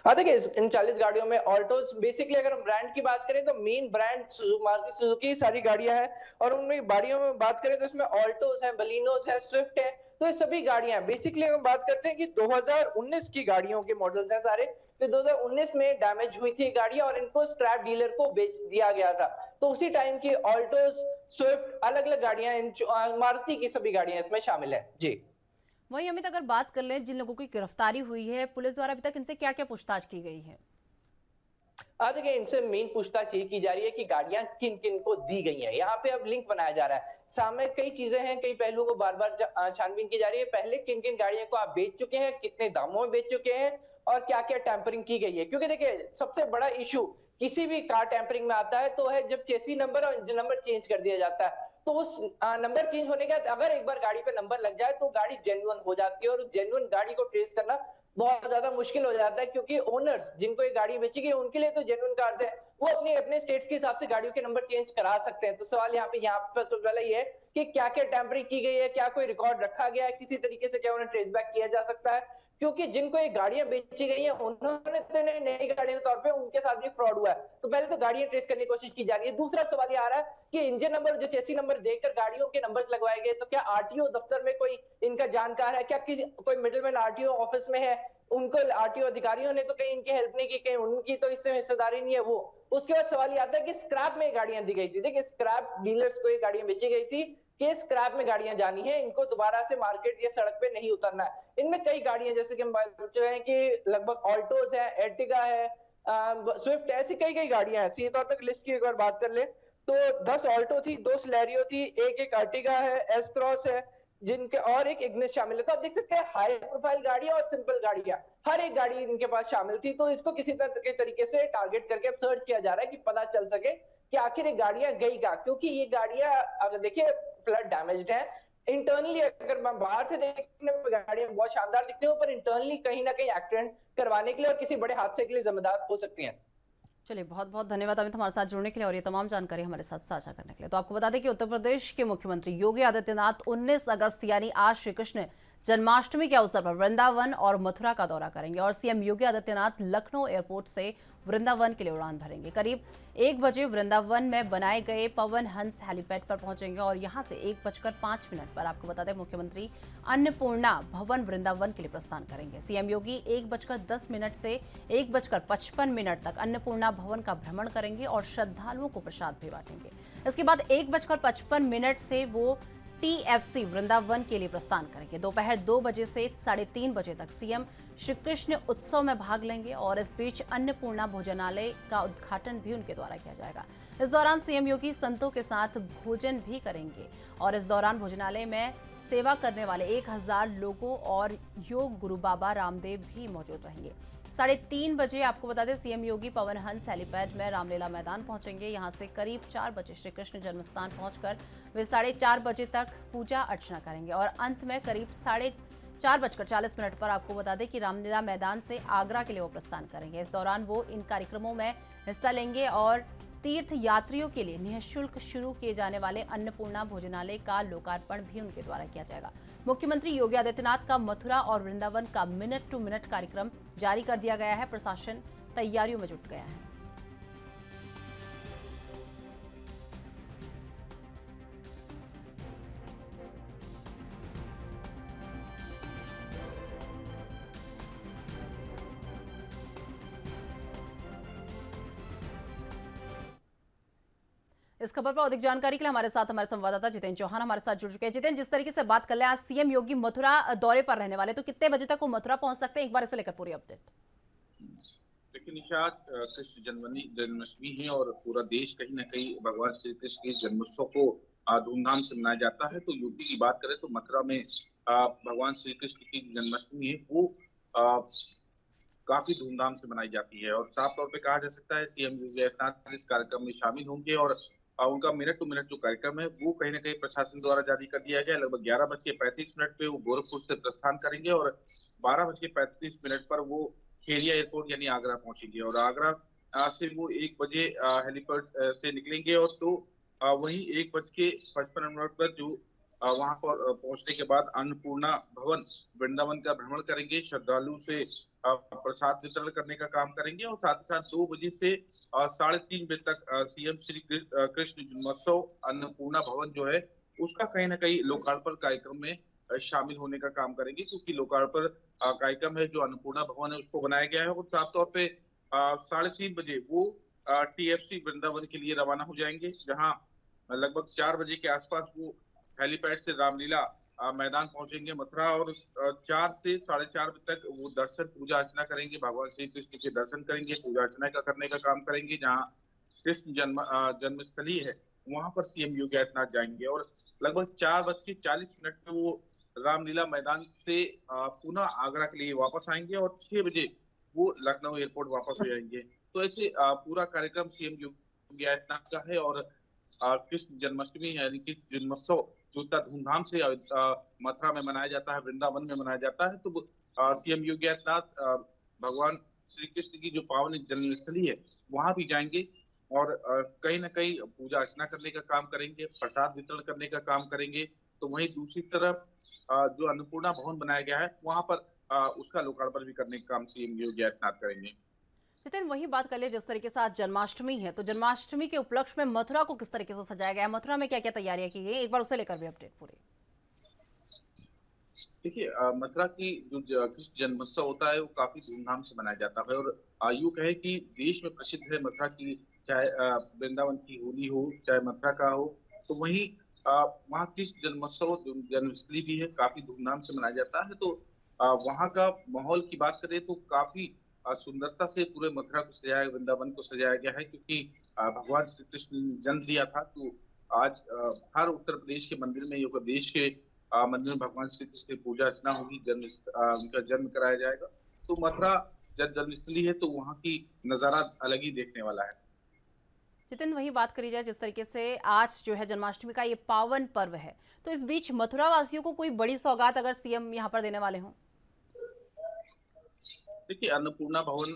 देखिए इन 40 गाड़ियों में ऑल्टोस, बेसिकली अगर हम ब्रांड की बात करें तो मेन ब्रांड मारुति सुजुकी सारी गाड़ियां हैं, और उनमें गाड़ियों में बात करें तो इसमें ऑल्टोस है, बलिनोस है, स्विफ्ट है, तो ये सभी गाड़ियां बेसिकली हम बात करते हैं कि 2019 की गाड़ियों के मॉडल्स हैं सारे। तो 2019 में डैमेज हुई थी गाड़ियां और इनको स्क्रैप डीलर को बेच दिया गया था। तो उसी टाइम की ऑल्टोस, स्विफ्ट, अलग अलग गाड़ियां, मारुति की सभी गाड़ियां इसमें शामिल है। जी वहीं अमित, अगर बात कर लें जिन लोगों की गिरफ्तारी हुई है, पुलिस द्वारा अभी तक इनसे क्या क्या पूछताछ की गई है? देखिए इनसे मेन पूछताछ ये की जा रही है कि गाड़ियां किन किन को दी गई हैं। यहाँ पे अब लिंक बनाया जा रहा है। सामने कई चीजें हैं, कई पहलुओं को बार बार छानबीन की जा रही है। पहले किन किन गाड़ियों को आप बेच चुके हैं, कितने दामों में बेच चुके हैं और क्या क्या टैंपरिंग की गई है। क्योंकि देखिए सबसे बड़ा इशू किसी भी कार टैंपरिंग में आता है तो है जब चेसी नंबर और इंजन नंबर चेंज कर दिया जाता है। तो उस नंबर चेंज होने के बाद अगर एक बार गाड़ी पे नंबर लग जाए तो गाड़ी जेन्युइन हो जाती है और जेन्युइन गाड़ी को ट्रेस करना बहुत ज्यादा मुश्किल हो जाता है, क्योंकि ओनर्स जिनको ये गाड़ी बेची गई उनके लिए तो जेन्युइन कार्स है, वो अपने अपने स्टेट्स के हिसाब से गाड़ियों के नंबर चेंज करा सकते हैं। तो सवाल यहाँ पे सबसे पहले ये है कि क्या क्या टैंपरिंग की गई है, क्या कोई रिकॉर्ड रखा गया है, किसी तरीके से क्या उन्हें ट्रेस बैक किया जा सकता है। क्योंकि जिनको ये गाड़ियां बेची गई हैं उन्होंने तो इन्हें नई गाड़ियों के तौर पे उनके साथ भी फ्रॉड हुआ है। तो पहले तो गाड़ियां ट्रेस करने की कोशिश की जा रही है। दूसरा सवाल ये आ रहा है कि इंजन नंबर जो चेसी नंबर देखकर गाड़ियों के नंबर्स लगवाए गए, तो क्या आरटीओ दफ्तर में कोई इनका जानकार है, क्या किसी कोई मिडिलमैन आरटीओ ऑफिस में है, उनको आरटीओ अधिकारियों ने तो कहीं इनकी हेल्प नहीं की, कहीं उनकी तो इससे हिस्सेदारी नहीं है वो। उसके बाद सवाल ये आता है कि स्क्रैप में गाड़ियां दी गई थी। देखिए स्क्रैप डीलर्स को ये गाड़ियां बेची गई थी कि स्क्रैप में गाड़ियां जानी है, इनको दोबारा से मार्केट या सड़क पे नहीं उतरना है। इनमें कई गाड़ियां जैसे कि हम बात कर रहे हैं कि लगभग ऑल्टोज है, एर्टिगा है, स्विफ्ट है, ऐसी कई कई गाड़ियां हैं। सीधे तौर पर लिस्ट की एक बार बात कर ले तो 10 ऑल्टो थी, 2 सिलेरियो थी, एक अर्टिगा है, एस क्रॉस है, जिनके और एक इग्निस शामिल है। तो आप देख सकते हैं हाई प्रोफाइल गाड़ियां और सिंपल गाड़ियां, हर एक गाड़ी इनके पास शामिल थी। तो इसको किसी तरह के तरीके से टारगेट करके अब सर्च किया जा रहा है कि पता चल सके कि आखिर ये गाड़ियां गई कहां, क्योंकि ये गाड़ियां अगर देखिए फ्लड डैमेज्ड है। इंटरनली अगर मैं बाहर से देखने में गाड़ियां बहुत शानदार दिखती है, पर इंटरनली कहीं ना कहीं एक्सीडेंट करवाने के लिए और किसी बड़े हादसे के लिए जिम्मेदार हो सकती हैं। चलिए बहुत बहुत धन्यवाद अमित हमारे साथ जुड़ने के लिए और ये तमाम जानकारी हमारे साथ साझा करने के लिए। तो आपको बता दें कि उत्तर प्रदेश के मुख्यमंत्री योगी आदित्यनाथ 19 अगस्त यानी आज श्री कृष्ण जन्माष्टमी के अवसर पर वृंदावन और मथुरा का दौरा करेंगे और सीएम योगी आदित्यनाथ लखनऊ एयरपोर्ट से वृंदावन के लिए उड़ान भरेंगे। करीब 1 बजे वृंदावन में बनाए गए पवन हंस हेलीपैड पर पहुंचेंगे और यहां से 1:05 पर आपको बता दें मुख्यमंत्री अन्नपूर्णा भवन वृंदावन के लिए प्रस्थान करेंगे। सीएम योगी 1:10 से 1:55 तक अन्नपूर्णा भवन का भ्रमण करेंगे और श्रद्धालुओं को प्रसाद भी बांटेंगे। इसके बाद 1:55 से वो टीएफसी वृंदावन के लिए प्रस्थान करेंगे। दोपहर 2 बजे से 3:30 बजे तक सीएम श्री कृष्ण उत्सव में भाग लेंगे और इस बीच अन्नपूर्णा भोजनालय का उद्घाटन भी उनके द्वारा किया जाएगा। इस दौरान सीएम योगी संतों के साथ भोजन भी करेंगे और इस दौरान भोजनालय में सेवा करने वाले 1000 लोगों और योग गुरु बाबा रामदेव भी मौजूद रहेंगे। 3:30 बजे आपको बता दें सीएम योगी पवन हंस हेलीपैड में रामलीला मैदान पहुंचेंगे। यहां से करीब 4 बजे श्री कृष्ण जन्मस्थान पहुंचकर वे 4:30 बजे तक पूजा अर्चना करेंगे और अंत में करीब 4:40 पर आपको बता दें कि रामलीला मैदान से आगरा के लिए वो प्रस्थान करेंगे। इस दौरान वो इन कार्यक्रमों में हिस्सा लेंगे और तीर्थ यात्रियों के लिए निःशुल्क शुरू किए जाने वाले अन्नपूर्णा भोजनालय का लोकार्पण भी उनके द्वारा किया जाएगा। मुख्यमंत्री योगी आदित्यनाथ का मथुरा और वृंदावन का मिनट टू मिनट कार्यक्रम जारी कर दिया गया है। प्रशासन तैयारियों में जुट गया है। इस खबर पर अधिक जानकारी के लिए हमारे संवाददाता जितेंद्र चौहान हमारे साथ जुड़ चुके हैं। जितेंद्र, जिस तरीके से बात कर ले, आज सीएम योगी मथुरा दौरे पर रहने वाले, तो कितने बजे तक वो मथुरा पहुंच सकते हैं, एक बार इसे लेकर पूरी अपडेट। देखिए निशात, कृष्ण जन्माष्टमी है और पूरा देश कहीं ना कहीं भगवान श्री कृष्ण के जन्मोत्सव को धूमधाम से मनाया जाता है। तो यूपी की बात करें तो मथुरा में भगवान श्री कृष्ण की जन्माष्टमी है वो काफी धूमधाम से मनाई जाती है और साफ तौर पे कहा जा सकता है सीएम योगी आदित्यनाथ इस कार्यक्रम में शामिल होंगे और उनका मिनट टू मिनट जो कार्यक्रम है वो कहीं ना कहीं प्रशासन द्वारा जारी कर दिया गया है। लगभग 11:35 पे वो गोरखपुर से प्रस्थान करेंगे और 12:35 पर वो खेरिया एयरपोर्ट यानी आगरा पहुंचेंगे और आगरा से वो 1 बजे हेलीपैड से निकलेंगे और तो वहीं 1:55 पर जो वहां पर पहुंचने के बाद अन्नपूर्णा भवन वृंदावन का भ्रमण करेंगे, श्रद्धालु से प्रसाद वितरण करने का काम करेंगे और साथ ही साथ 2 बजे से 3:30 बजे तक सीएम श्री कृष्ण जन्मोत्सव अन्नपूर्णा भवन जो है उसका कहीं ना कहीं लोकार्पण कार्यक्रम में शामिल होने का काम करेंगे, क्योंकि लोकार्पण कार्यक्रम है जो अन्नपूर्णा भवन है उसको बनाया गया है और साफ तौर पे 3:30 बजे वो टीएफसी वृंदावन के लिए रवाना हो जाएंगे, जहां लगभग 4 बजे के आसपास वो हेलीपैड से रामलीला मैदान पहुंचेंगे मथुरा और 4 से 4:30 बजे तक वो दर्शन पूजा अर्चना करेंगे, भगवान श्री कृष्ण के दर्शन करेंगे, पूजा अर्चना का करने का काम करेंगे। जहाँ कृष्ण जन्मस्थली है वहां पर सीएम योगी आदित्यनाथ जाएंगे और लगभग 4:40 पे वो रामलीला मैदान से पुनः आगरा के लिए वापस आएंगे और 6 बजे वो लखनऊ एयरपोर्ट वापस हो जाएंगे। तो ऐसे पूरा कार्यक्रम सीएम योगी आदित्यनाथ का है और कृष्ण जन्माष्टमी यानी कि जन्मोत्सव जो इतना धूमधाम से मथुरा में मनाया जाता है, वृंदावन में मनाया जाता है, तो सीएम योगी आदित्यनाथ भगवान श्री कृष्ण की जो पावन जन्मस्थली है वहां भी जाएंगे और कहीं ना कहीं पूजा अर्चना करने का काम करेंगे, प्रसाद वितरण करने का काम करेंगे। तो वहीं दूसरी तरफ जो अन्नपूर्णा भवन बनाया गया है वहां पर उसका लोकार्पण भी करने का काम सीएम योगी आदित्यनाथ करेंगे। नितिन, वही बात कर ले, जिस तरीके से आज जन्माष्टमी है तो जन्माष्टमी के उपलक्ष्य में मथुरा को किस तरीके से सजाया गया है, मथुरा में क्या क्या तैयारियां की गई, एक बार उसे लेकर भी अपडेट पूरी। देखिए मथुरा की जो कृष्ण जन्मोत्सव होता है वो काफी धूमधाम से मनाया जाता है और यूं कहे कि देश में प्रसिद्ध है मथुरा की, चाहे वृंदावन की होली हो चाहे मथुरा का हो। तो वहीं वहाँ कृष्ण जन्मोत्सव जन्मस्थली भी है, काफी धूमधाम से मनाया जाता है। तो वहाँ का माहौल की बात करें तो काफी सुंदरता से पूरे मथुरा को सजाया, वृंदावन को सजाया गया है, क्योंकि भगवान श्री कृष्ण ने जन्म लिया था। तो आज हर उत्तर प्रदेश के मंदिर में, योग देश के मंदिर में भगवान श्री कृष्ण की पूजा अर्चना होगी, उनका जन्म कराया जाएगा। तो मथुरा जब जन्मस्थली है तो वहाँ की नजारा अलग ही देखने वाला है। जितिन, वही बात करी जाए जिस तरीके से आज जो है जन्माष्टमी का ये पावन पर्व है, तो इस बीच मथुरा वासियों को कोई बड़ी सौगात अगर सीएम यहाँ पर देने वाले हों? देखिए अन्नपूर्णा भवन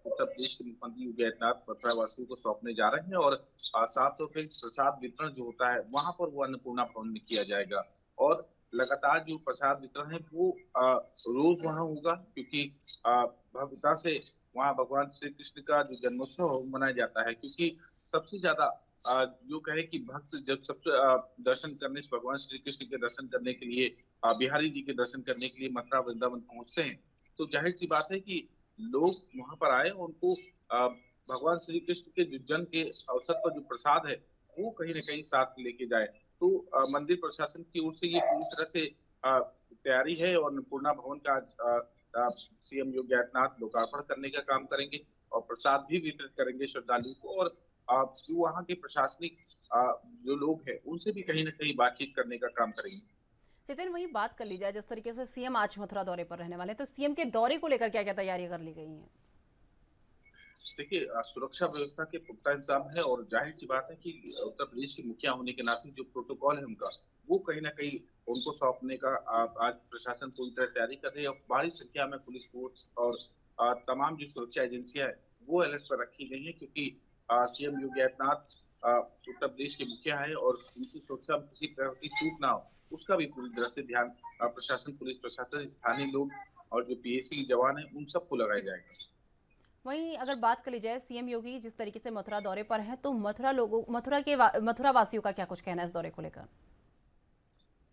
उत्तर प्रदेश के मुख्यमंत्री योगी आदित्यनाथ मथुरा वासियों को सौंपने जा रहे हैं और साफ तौर पर प्रसाद वितरण जो होता है वहां पर वो अन्नपूर्णा भवन में किया जाएगा और लगातार जो प्रसाद वितरण है वो रोज वहां होगा, क्योंकि भव्यता से वहां भगवान श्री कृष्ण का जो जन्मोत्सव मनाया जाता है। क्योंकि सबसे ज्यादा जो कहे कि भक्त जब सबसे दर्शन करने से भगवान श्री कृष्ण के दर्शन करने के लिए बिहारी जी के दर्शन करने के लिए मथुरा वृंदावन पहुंचते हैं, तो जाहिर सी बात है कि लोग वहां पर आए और उनको भगवान श्री कृष्ण के जो जन्म के अवसर पर जो प्रसाद है वो कहीं ना कहीं साथ लेके जाए। तो मंदिर प्रशासन की ओर से ये पूरी तरह से तैयारी है और अन्नपूर्णा भवन का सीएम योगी आदित्यनाथ लोकार्पण करने का काम करेंगे और प्रसाद भी वितरित करेंगे श्रद्धालुओं को और जो वहाँ के प्रशासनिक जो लोग हैं उनसे भी कहीं ना कहीं बातचीत करने का काम करेंगे। नितिन, वही बात कर ली जाए जिस तरीके से सीएम आज मथुरा दौरे पर रहने वाले हैं, तो सीएम के दौरे को लेकर क्या क्या तैयारियां कर ली गई हैं? देखिए सुरक्षा व्यवस्था के पुख्ता इंतजाम है और जाहिर सी बात है कि उत्तर प्रदेश के मुखिया होने के नाते जो प्रोटोकॉल है उनका वो कहीं ना कहीं उनको सौंपने का आज प्रशासन पूरी तरह तैयारी कर रही है और भारी संख्या में पुलिस फोर्स और तमाम जो सुरक्षा एजेंसियां हैं वो अलर्ट पर रखी गई है, क्योंकि सीएम योगी आदित्यनाथ उत्तर प्रदेश के मुखिया है और उनकी सुरक्षा में किसी प्रकार की चूक ना हो उसका भी पूरी तरह से ध्यान प्रशासन, पुलिस प्रशासन, स्थानीय लोग और जो पीएसी के जवान है उन सबको लगाया जाएगा। वहीं अगर बात कर ली जाए सीएम योगी जिस तरीके से मथुरा दौरे पर हैं, तो मथुरा वासियों का क्या कुछ कहना है इस दौरे को लेकर?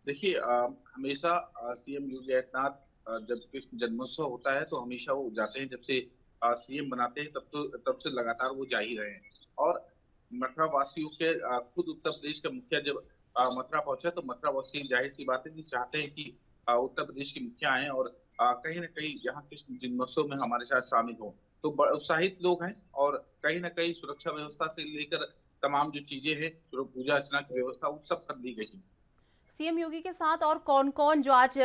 देखिए हमेशा सीएम योगी आदित्यनाथ जब कृष्ण जन्मोत्सव होता है तो हमेशा वो जाते हैं, जब से सीएम बनाते हैं तब से लगातार वो जा ही रहे हैं और मथुरा वासियों के खुद उत्तर प्रदेश का मुखिया जब मथुरा पहुंचा तो मथुरा वासी जाहिर सी बात है कि चाहते हैं कि उत्तर प्रदेश के मुखिया आए और कहीं ना कहीं यहाँ कृष्ण जन्मोत्सव में हमारे साथ शामिल हो। तो उत्साहित लोग हैं और कहीं ना कहीं सुरक्षा व्यवस्था से लेकर तमाम जो चीजें हैं, पूजा अर्चना की व्यवस्था वो सब कर दी गई। सीएम योगी के साथ और कौन कौन जो आज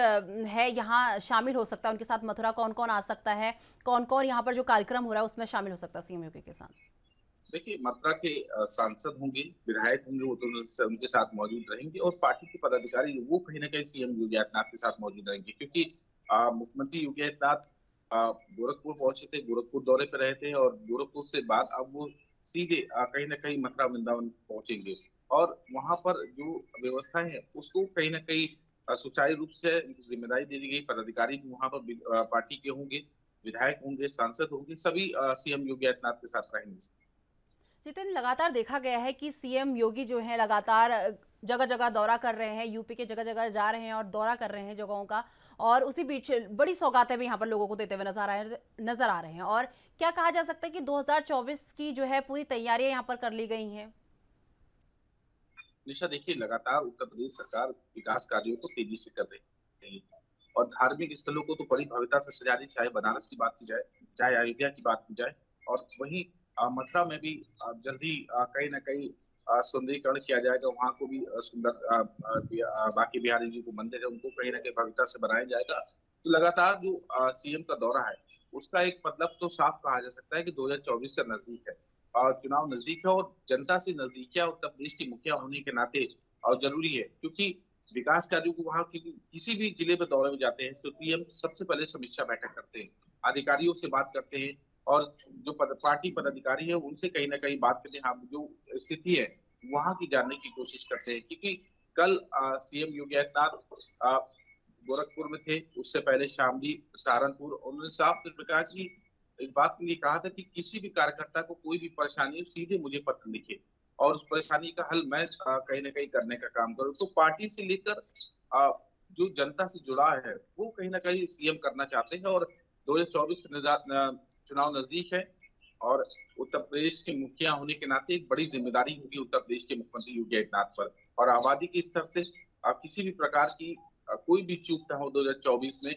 है यहाँ शामिल हो सकता है, उनके साथ मथुरा कौन कौन आ सकता है, कौन कौन यहाँ पर जो कार्यक्रम हो रहा है उसमें शामिल हो सकता है सीएम योगी के साथ? देखिए मथुरा के सांसद होंगे, विधायक होंगे, वो तो उनके साथ मौजूद रहेंगे और पार्टी के पदाधिकारी वो कहीं ना कहीं सीएम योगी आदित्यनाथ के साथ मौजूद रहेंगे, क्योंकि मुख्यमंत्री योगी आदित्यनाथ गोरखपुर पहुंचे थे, गोरखपुर दौरे पर रहे थे और गोरखपुर से बाद अब वो सीधे कहीं ना कहीं मथुरा वृंदावन पहुंचेंगे और वहां पर जो व्यवस्थाएं हैं उसको कहीं ना कहीं सुचारू रूप से जिम्मेदारी दे दी गई। पदाधिकारी भी वहां पर पार्टी के होंगे, विधायक होंगे, सांसद होंगे, सभी सीएम योगी आदित्यनाथ के साथ रहेंगे। जितिन, लगातार देखा गया है कि सीएम योगी जो है लगातार जगह जगह दौरा कर रहे हैं, यूपी के जगह जगह जा रहे हैं और दौरा कर रहे हैं जगहों का, और उसी बीच बड़ी सौगातें भी यहाँ पर लोगों को देते हुए नजर आ रहे हैं। और क्या कहा जा सकता है कि 2024 की जो है पूरी तैयारियां यहाँ पर कर ली गई हैं? निशा देखिए, लगातार उत्तर प्रदेश सरकार विकास कार्यों को तेजी से कर रही है और धार्मिक स्थलों को तो बड़ी भव्यता से सजा रही, चाहे बनारस की बात की जाए, चाहे अयोध्या की बात की जाए, और वहीं मथुरा में भी जल्दी कहीं न कहीं सुंदरीकरण किया जाएगा। वहाँ को भी सुंदर बांके बिहारी जी को मंदिर है, उनको कहीं न कहीं भव्यता से बनाया जाएगा। तो लगातार जो सीएम का दौरा है, उसका एक मतलब तो साफ कहा जा सकता है कि 2024 का नजदीक है। चुनाव नजदीक है और जनता से नजदीकियां उत्तर प्रदेश की मुखिया होने के नाते जरूरी है, क्योंकि विकास कार्यों को वहां किसी भी जिले में दौरे में जाते हैं तो पीएम सबसे पहले समीक्षा बैठक करते हैं, अधिकारियों से बात करते हैं और जो पार्टी पदाधिकारी है उनसे कहीं ना कहीं बात करते हैं, हाँ जो स्थिति है वहां की जानने की कोशिश करते हैं। क्योंकि कल सीएम योगी आदित्यनाथ गोरखपुर में थे, उससे पहले शामली, सहारनपुर, उन्होंने साफ तौर पर कहा कि इस बात के लिए कहा था कि किसी भी कार्यकर्ता को कोई भी परेशानी हो सीधे मुझे पत्र लिखे और उस परेशानी का हल मैं कहीं ना कहीं करने का काम करूं। तो पार्टी से लेकर जो जनता से जुड़ा है वो कहीं ना कहीं सीएम करना चाहते हैं और 2024 चुनाव नजदीक है और उत्तर प्रदेश के मुखिया होने के नाते एक बड़ी जिम्मेदारी होगी उत्तर प्रदेश के मुख्यमंत्री योगी आदित्यनाथ पर, और आबादी के स्तर से किसी भी प्रकार की कोई भी चूक न हो 2024 में,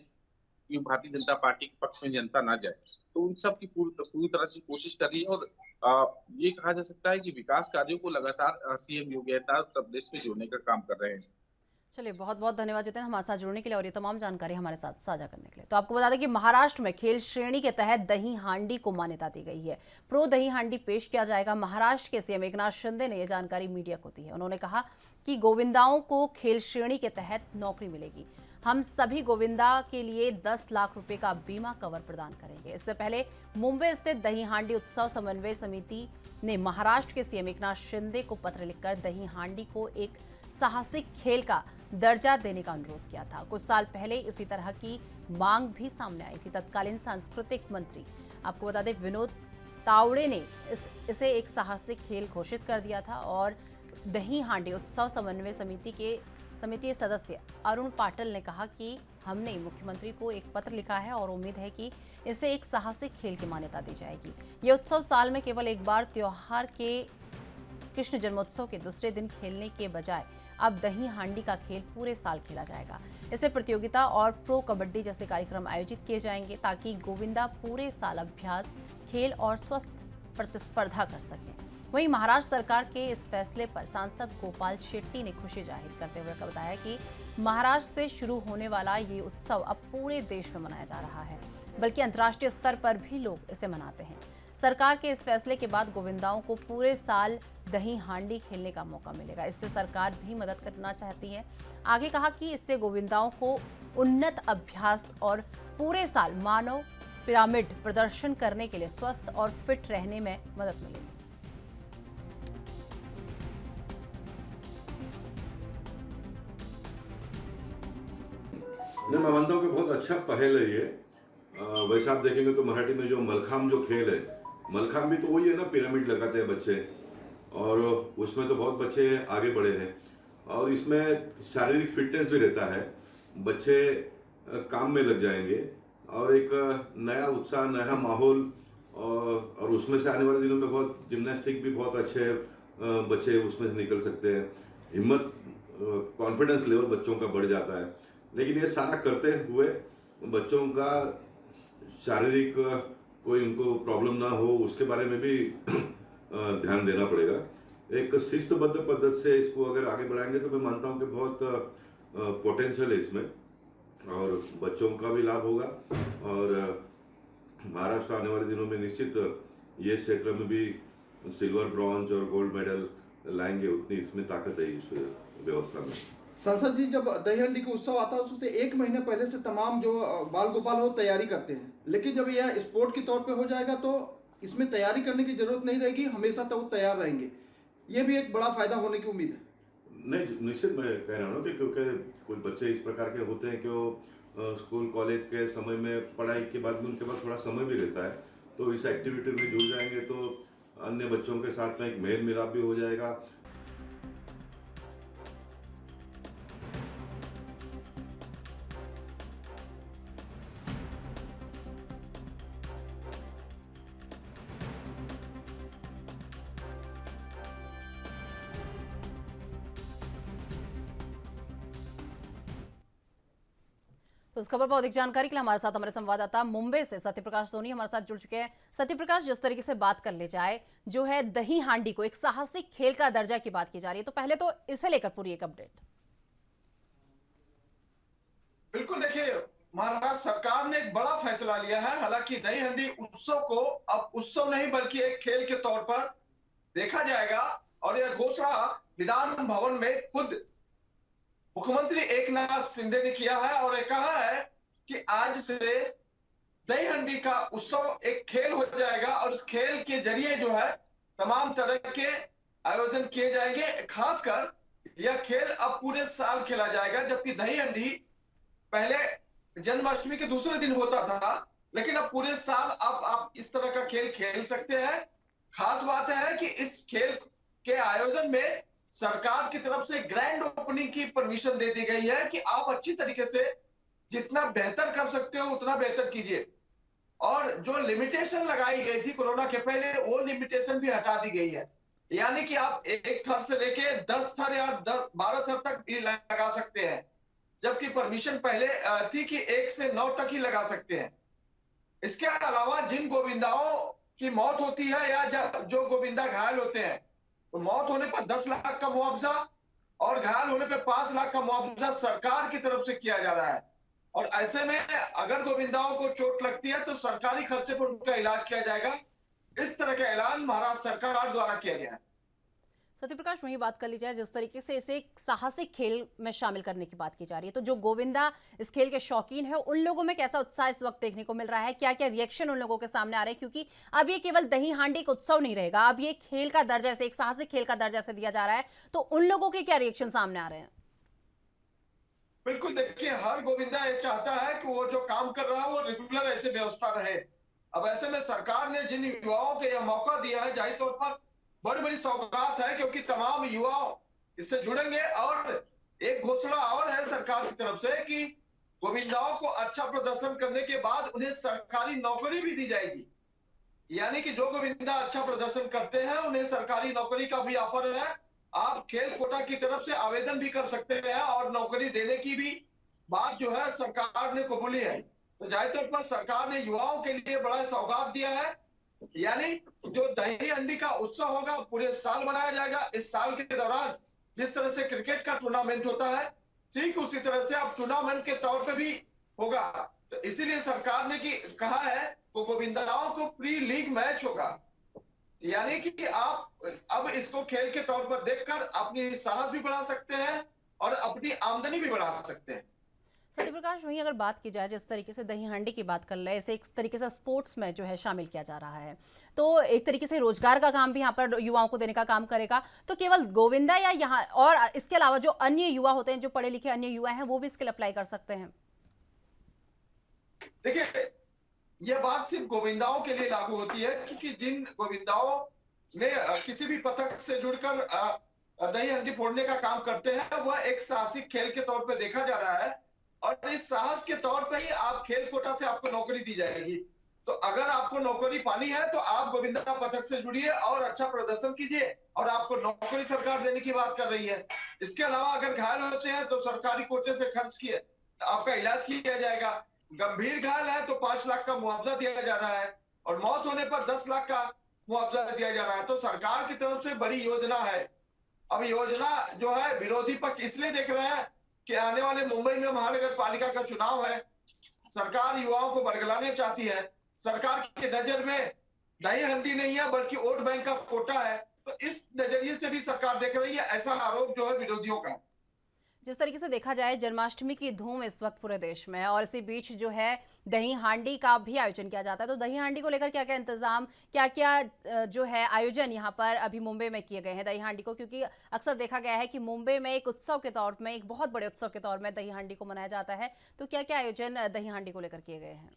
कि भारतीय जनता पार्टी के पक्ष में जनता ना जाए। तो उन सब की पूरी तरह से कोशिश कर रही है और ये कहा जा सकता है कि विकास कार्यों को लगातार सीएम योगी आदित्यनाथ उत्तर प्रदेश में जोड़ने का काम कर रहे हैं। चलिए, बहुत बहुत धन्यवाद जितेंद्र हमारे साथ जुड़ने के लिए और ये तमाम जानकारी हमारे साथ साझा करने के लिए। तो आपको बता दें कि महाराष्ट्र में खेल श्रेणी के तहत दही हांडी को मान्यता दी गई है। प्रो दही हांडी पेश किया जाएगा। महाराष्ट्र के सीएम एकनाथ शिंदे ने यह जानकारी मीडिया को दी है। उन्होंने कहा कि गोविंदाओं को खेल श्रेणी के तहत नौकरी मिलेगी। हम सभी गोविंदा के लिए 10 लाख रुपए का बीमा कवर प्रदान करेंगे। इससे पहले मुंबई स्थित दही हांडी उत्सव समन्वय समिति ने महाराष्ट्र के सीएम एकनाथ शिंदे को पत्र लिखकर दही हांडी को एक साहसिक खेल का दर्जा देने का अनुरोध किया था। कुछ साल पहले इसी तरह की मांग भी सामने आई थी। तत्कालीन सांस्कृतिक मंत्री, आपको बता दें, विनोद तावड़े ने इसे एक साहसिक खेल घोषित कर दिया था और दही हांडी उत्सव समन्वय समिति सदस्य अरुण पाटिल ने कहा कि हमने मुख्यमंत्री को एक पत्र लिखा है और उम्मीद है कि इसे एक साहसिक खेल की मान्यता दी जाएगी। यह उत्सव साल में केवल एक बार त्योहार के कृष्ण जन्मोत्सव के दूसरे दिन खेलने के बजाय अब दही हांडी का खेल पूरे साल खेला जाएगा। इससे प्रतियोगिता और प्रो कबड्डी जैसे कार्यक्रम आयोजित किए जाएंगे ताकि गोविंदा पूरे साल अभ्यास, खेल और स्वस्थ प्रतिस्पर्धा कर सकें। वहीं महाराष्ट्र सरकार के इस फैसले पर सांसद गोपाल शेट्टी ने खुशी जाहिर करते हुए बताया कि महाराष्ट्र से शुरू होने वाला ये उत्सव अब पूरे देश में मनाया जा रहा है, बल्कि अंतर्राष्ट्रीय स्तर पर भी लोग इसे मनाते हैं। सरकार के इस फैसले के बाद गोविंदाओं को पूरे साल दही हांडी खेलने का मौका मिलेगा। इससे सरकार भी मदद करना चाहती है। आगे कहा कि इससे गोविंदाओं को उन्नत अभ्यास और पूरे साल मानव पिरामिड प्रदर्शन करने के लिए स्वस्थ और फिट रहने में मदद मिलेगी। नहीं, मैं मानता हूँ कि बहुत अच्छा पहल है ये। वैसे आप देखेंगे तो मराठी में जो मलखाम जो खेल है, मलखाम भी तो वही है ना, पिरामिड लगाते हैं बच्चे, और उसमें तो बहुत बच्चे आगे बढ़े हैं और इसमें शारीरिक फिटनेस भी रहता है। बच्चे काम में लग जाएंगे और एक नया उत्साह, नया माहौल, और उसमें से आने वाले दिनों में बहुत जिम्नास्टिक भी बहुत अच्छे बच्चे उसमें से निकल सकते हैं। हिम्मत, कॉन्फिडेंस लेवल बच्चों का बढ़ जाता है। लेकिन ये सारा करते हुए बच्चों का शारीरिक कोई उनको प्रॉब्लम ना हो, उसके बारे में भी ध्यान देना पड़ेगा। एक शिस्तबद्ध पद्धति से इसको अगर आगे बढ़ाएंगे तो मैं मानता हूँ कि बहुत पोटेंशियल है इसमें और बच्चों का भी लाभ होगा। और महाराष्ट्र आने वाले दिनों में निश्चित ये क्षेत्र में भी सिल्वर, ब्रॉन्ज और गोल्ड मेडल लाएंगे, उतनी इसमें ताकत है इस व्यवस्था में। सांसद जी, जब दही हांडी का उत्सव आता है उससे एक महीने पहले से तमाम जो बाल गोपाल हो तैयारी करते हैं, लेकिन जब यह स्पोर्ट के तौर पे हो जाएगा तो इसमें तैयारी करने की जरूरत नहीं रहेगी, हमेशा तो वो तैयार रहेंगे। ये भी एक बड़ा फायदा होने की उम्मीद है। नहीं, निश्चित मैं कह रहा हूँ कि क्योंकि कुछ बच्चे इस प्रकार के होते हैं कि वो स्कूल कॉलेज के समय में, पढ़ाई के बाद में उनके पास थोड़ा समय भी रहता है, तो इस एक्टिविटी में जुड़ जाएंगे तो अन्य बच्चों के साथ में एक मेल मिलाप भी हो जाएगा। तो इस खबर पर अधिक जानकारी के लिए हमारे साथ हमारे संवाददाता मुंबई से सत्यप्रकाश सोनी हमारे साथ जुड़ चुके हैं। सत्यप्रकाश, जिस तरीके से बात कर ले जाए जो है दही हांडी को एक साहसिक खेल का दर्जा की बात की जा रही है, तो पहले तो इसे लेकर पूरी एक अपडेट। बिल्कुल, देखिए महाराष्ट्र सरकार ने एक बड़ा फैसला लिया है। हालांकि दही हांडी उत्सव को अब उत्सव नहीं बल्कि एक खेल के तौर पर देखा जाएगा और यह घोषणा विधान भवन में खुद मुख्यमंत्री एकनाथ शिंदे ने किया है और ये कहा है कि आज से दही हांडी का उत्सव एक खेल हो जाएगा और इस खेल के जरिए जो है तमाम तरह के आयोजन किए जाएंगे। खासकर यह खेल अब पूरे साल खेला जाएगा, जबकि दही हांडी पहले जन्माष्टमी के दूसरे दिन होता था, लेकिन अब पूरे साल अब आप इस तरह का खेल खेल सकते हैं। खास बात है कि इस खेल के आयोजन में सरकार की तरफ से ग्रैंड ओपनिंग की परमिशन दे दी गई है कि आप अच्छी तरीके से जितना बेहतर कर सकते हो उतना बेहतर कीजिए। और जो लिमिटेशन लगाई गई थी कोरोना के पहले, वो लिमिटेशन भी हटा दी गई है। यानी कि आप एक थर से लेके 10 थर या 12 थर तक भी लगा सकते हैं, जबकि परमिशन पहले थी कि 1 से 9 तक ही लगा सकते हैं। इसके अलावा जिन गोविंदाओं की मौत होती है या जो गोविंदा घायल होते हैं, तो मौत होने पर 10 लाख का मुआवजा और घायल होने पर 5 लाख का मुआवजा सरकार की तरफ से किया जा रहा है। और ऐसे में अगर गोविंदाओं को चोट लगती है तो सरकारी खर्चे पर उनका इलाज किया जाएगा। इस तरह का ऐलान महाराष्ट्र सरकार द्वारा किया गया है। सत्यप्रकाश, वही बात कर ली जाए जिस तरीके से इसे एक साहसिक खेल में शामिल करने की बात की जा रही है, तो जो गोविंदा इस खेल के शौकीन है उन लोगों में कैसा उत्साह इस वक्त देखने को मिल रहा है? क्या क्या रिएक्शन उन लोगों के सामने आ रहे हैं? क्योंकि अब ये केवल दही हांडी का उत्सव नहीं रहेगा, अब ये खेल का दर्जा से, एक साहसिक खेल का दर्जा से दिया जा रहा है, तो उन लोगों के क्या रिएक्शन सामने आ रहे हैं? बिल्कुल, देखिए हर गोविंदा ये चाहता है कि वो जो काम कर रहा है वो रेगुलर ऐसे व्यवस्था रहे। अब ऐसे में सरकार ने जिन युवाओं को यह मौका दिया है, जाहिर तौर पर बड़ी बड़ी सौगात है, क्योंकि तमाम युवा इससे जुड़ेंगे। और एक घोषणा और है सरकार की तरफ से कि गोविंदाओं को अच्छा प्रदर्शन करने के बाद उन्हें सरकारी नौकरी भी दी जाएगी। यानी कि जो गोविंदा अच्छा प्रदर्शन करते हैं उन्हें सरकारी नौकरी का भी ऑफर है। आप खेल कोटा की तरफ से आवेदन भी कर सकते हैं और नौकरी देने की भी बात जो है सरकार ने कबूली है। तो जाहिर तौर पर सरकार ने युवाओं के लिए बड़ा सौगात दिया है। यानी जो दही हांडी का उत्सव होगा पूरे साल मनाया जाएगा। इस साल के दौरान जिस तरह से क्रिकेट का टूर्नामेंट होता है, ठीक उसी तरह से अब टूर्नामेंट के तौर पे भी होगा। तो इसीलिए सरकार ने कहा है कि गोविंदाओं को प्री लीग मैच होगा। यानी कि आप अब इसको खेल के तौर पर देखकर अपनी साहस भी बढ़ा सकते हैं और अपनी आमदनी भी बढ़ा सकते हैं। सत्यप्रकाश, वहीं अगर बात की जाए जिस तरीके से दही हांडी की बात कर रहे हैं, इसे एक तरीके से स्पोर्ट्स में जो है शामिल किया जा रहा है, तो एक तरीके से रोजगार का काम भी यहाँ पर युवाओं को देने का काम करेगा। तो केवल गोविंदा या यहाँ और इसके अलावा जो अन्य युवा होते हैं, जो पढ़े लिखे अन्य युवा हैं, वो भी इसके लिए अप्लाई कर सकते हैं? देखिए, यह बात सिर्फ गोविंदाओं के लिए लागू होती है, क्योंकि जिन गोविंदाओं ने किसी भी पथक से जुड़कर दही हांडी फोड़ने का काम करते हैं, वह एक साहसिक खेल के तौर पर देखा जा रहा है। और इस साहस के तौर पे ही आप खेल कोटा से आपको नौकरी दी जाएगी। तो अगर आपको नौकरी पानी है तो आप गोविंदा पथक से जुड़िए और अच्छा प्रदर्शन कीजिए, और आपको नौकरी सरकार देने की बात कर रही है। इसके अलावा अगर घायल होते हैं तो सरकारी कोटे से खर्च किए आपका इलाज किया जाएगा। गंभीर घायल है तो 5 लाख का मुआवजा दिया जा रहा है और मौत होने पर 10 लाख का मुआवजा दिया जा रहा है। तो सरकार की तरफ से बड़ी योजना है। अब योजना जो है विरोधी पक्ष इसलिए देख रहे हैं कि आने वाले मुंबई में महानगर पालिका का चुनाव है, सरकार युवाओं को बरगलाने चाहती है। सरकार की नजर में दही हांडी नहीं है बल्कि वोट बैंक का कोटा है। तो इस नजरिए से भी सरकार देख रही है, ऐसा आरोप जो है विरोधियों का। जिस तरीके से देखा जाए जन्माष्टमी की धूम इस वक्त पूरे देश में है और इसी बीच जो है दही हांडी का भी आयोजन किया जाता है, तो दही हांडी को लेकर क्या क्या इंतजाम, क्या क्या जो है आयोजन यहाँ पर अभी मुंबई में किए गए हैं दही हांडी को? क्योंकि अक्सर देखा गया है कि मुंबई में एक उत्सव के तौर में, एक बहुत बड़े उत्सव के तौर में दही हांडी को मनाया जाता है, तो क्या क्या आयोजन दही हांडी को लेकर किए गए हैं?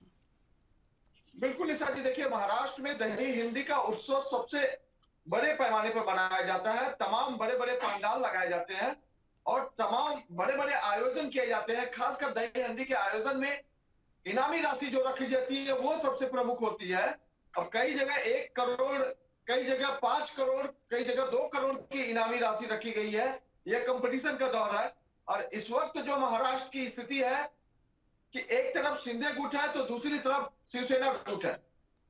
बिल्कुल निशा जी, देखिए महाराष्ट्र में दही हांडी का उत्सव सबसे बड़े पैमाने पर मनाया जाता है। तमाम बड़े बड़े पंडाल लगाए जाते हैं और तमाम बड़े बड़े आयोजन किए जाते हैं। खासकर दही हांडी के आयोजन में इनामी राशि जो रखी जाती है वो सबसे प्रमुख होती है। अब कई जगह 1 करोड़, कई जगह 5 करोड़, कई जगह 2 करोड़ की इनामी राशि रखी गई है। यह कंपटीशन का दौर है और इस वक्त जो महाराष्ट्र की स्थिति है कि एक तरफ शिंदे गुट है तो दूसरी तरफ शिवसेना गुट है।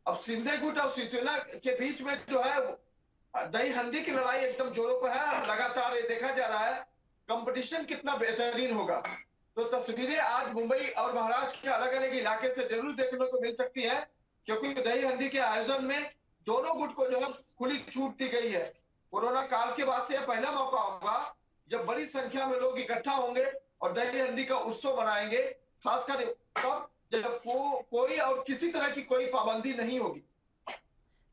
अब शिंदे गुट और शिवसेना के बीच में जो है दही हंडी की लड़ाई एकदम जोरों पर है। लगातार ये देखा जा रहा है कंपटीशन कितना बेहतरीन होगा। तो तस्वीरें आज मुंबई और महाराष्ट्र के अलग अलग इलाके से जरूर देखने को मिल सकती है, क्योंकि दही हंडी के आयोजन में दोनों गुट को जो है खुली छूट दी गई है। कोरोना काल के बाद से यह पहला मौका होगा जब बड़ी संख्या में लोग इकट्ठा होंगे और दही हंडी का उत्सव मनाएंगे, खासकर तब जब कोई और किसी तरह की कोई पाबंदी नहीं होगी।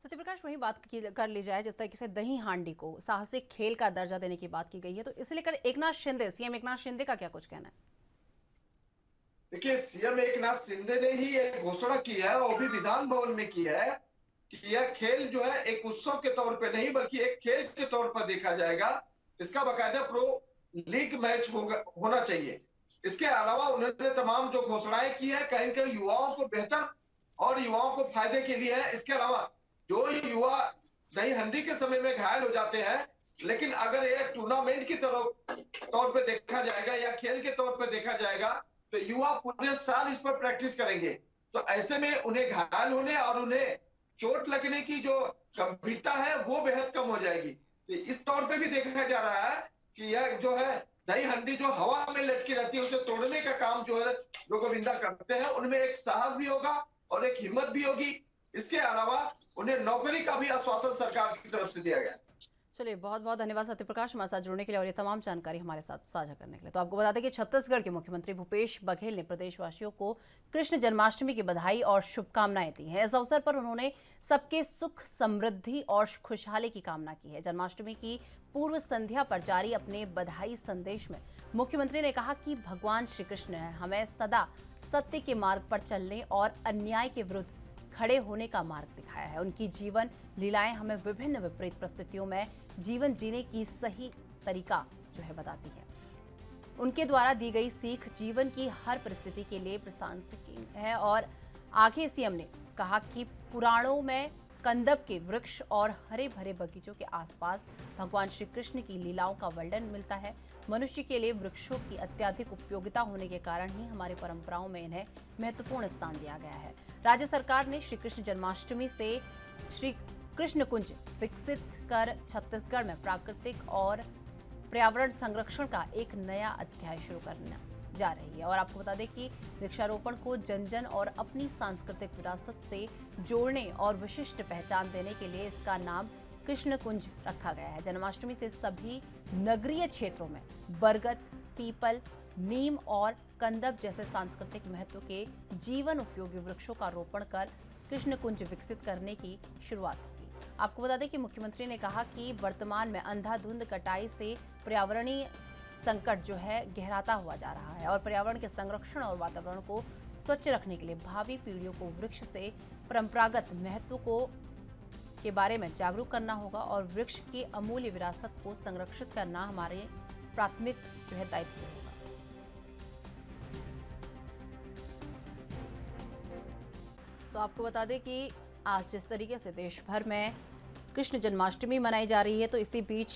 सत्यप्रकाश, वही बात कर ली जाए जिस तरीके से दही हांडी को साहसिक खेल का दर्जा देने की बात की गई है, तो इसे लेकर सीएम एकनाथ शिंदे का क्या कुछ कहना है? देखिए, सीएम एकनाथ शिंदे ने ही यह घोषणा की है और भी विधान भवन में की है कि यह खेल जो है एक उत्सव के तौर पे नहीं बल्कि एक खेल के तौर पर देखा जाएगा। इसका बाकायदा प्रो लीग मैच होना चाहिए। इसके अलावा उन्होंने तमाम जो घोषणाएं की है कहीं कहीं युवाओं को बेहतर और युवाओं को फायदे के लिए है। इसके अलावा जो युवा दही हंडी के समय में घायल हो जाते हैं, लेकिन अगर यह टूर्नामेंट की तौर पे देखा जाएगा या खेल के तौर पे देखा जाएगा तो युवा पूरे साल इस पर प्रैक्टिस करेंगे। तो ऐसे में उन्हें घायल होने और उन्हें चोट लगने की जो गंभीरता है वो बेहद कम हो जाएगी। तो इस तौर पे भी देखा जा रहा है कि यह जो है दही हंडी जो हवा में लटकी रहती है उसे तोड़ने का काम जो है जो गोविंदा करते हैं, उनमें एक साहस भी होगा और एक हिम्मत भी होगी। इसके अलावा उन्हें नौकरी का भी आश्वासन सरकार की तरफ से दिया गया। चलिए, बहुत बहुत धन्यवाद सत्यप्रकाश हमारे साथ जुड़ने के लिए और ये तमाम जानकारी हमारे साथ साझा करने के लिए। तो आपको बता दें कि छत्तीसगढ़ के मुख्यमंत्री भूपेश बघेल ने प्रदेशवासियों को कृष्ण जन्माष्टमी की बधाई और शुभकामनाएं दी हैं। इस अवसर पर उन्होंने सबके सुख, समृद्धि और खुशहाली की कामना की है। जन्माष्टमी की पूर्व संध्या पर जारी अपने बधाई संदेश में मुख्यमंत्री ने कहा कि भगवान श्री कृष्ण ने हमें सदा सत्य के मार्ग पर चलने और अन्याय के विरुद्ध खड़े होने का मार्ग दिखाया है। उनकी जीवन लीलाएं हमें विभिन्न विपरीत परिस्थितियों में जीवन जीने की सही तरीका जो है बताती है। उनके द्वारा दी गई सीख जीवन की हर परिस्थिति के लिए प्रासंगिक है। और आगे सीएम ने कहा कि पुराणों में कंदब के वृक्ष और हरे भरे बगीचों के आसपास भगवान श्री कृष्ण की लीलाओं का वर्णन मिलता है। मनुष्य के लिए वृक्षों की अत्यधिक उपयोगिता होने के कारण ही हमारी परंपराओं में इन्हें महत्वपूर्ण स्थान दिया गया है। राज्य सरकार ने श्री कृष्ण जन्माष्टमी से श्री कृष्ण कुंज विकसित कर छत्तीसगढ़ में प्राकृतिक और पर्यावरण संरक्षण का एक नया अध्याय शुरू करने जा रही है। और आपको बता दें कि वृक्षारोपण को जन जन और अपनी सांस्कृतिक विरासत से जोड़ने और विशिष्ट पहचान देने के लिए इसका नाम कृष्ण कुंज रखा गया है। जन्माष्टमी से सभी नगरीय क्षेत्रों में बरगद, पीपल, नीम और कंदब जैसे सांस्कृतिक महत्व के जीवन उपयोगी वृक्षों का रोपण कर कृष्ण कुंज विकसित करने की शुरुआत होगी। आपको बता दें कि मुख्यमंत्री ने कहा कि वर्तमान में अंधाधुंध कटाई से पर्यावरणीय संकट जो है गहराता हुआ जा रहा है और पर्यावरण के संरक्षण और वातावरण को स्वच्छ रखने के लिए भावी पीढ़ियों को वृक्ष से परंपरागत महत्व को के बारे में जागरूक करना होगा और वृक्ष की अमूल्य विरासत को संरक्षित करना हमारे प्राथमिक जो है दायित्व होगा। तो आपको बता दें कि आज जिस तरीके से देश भर में कृष्ण जन्माष्टमी मनाई जा रही है, तो इसी बीच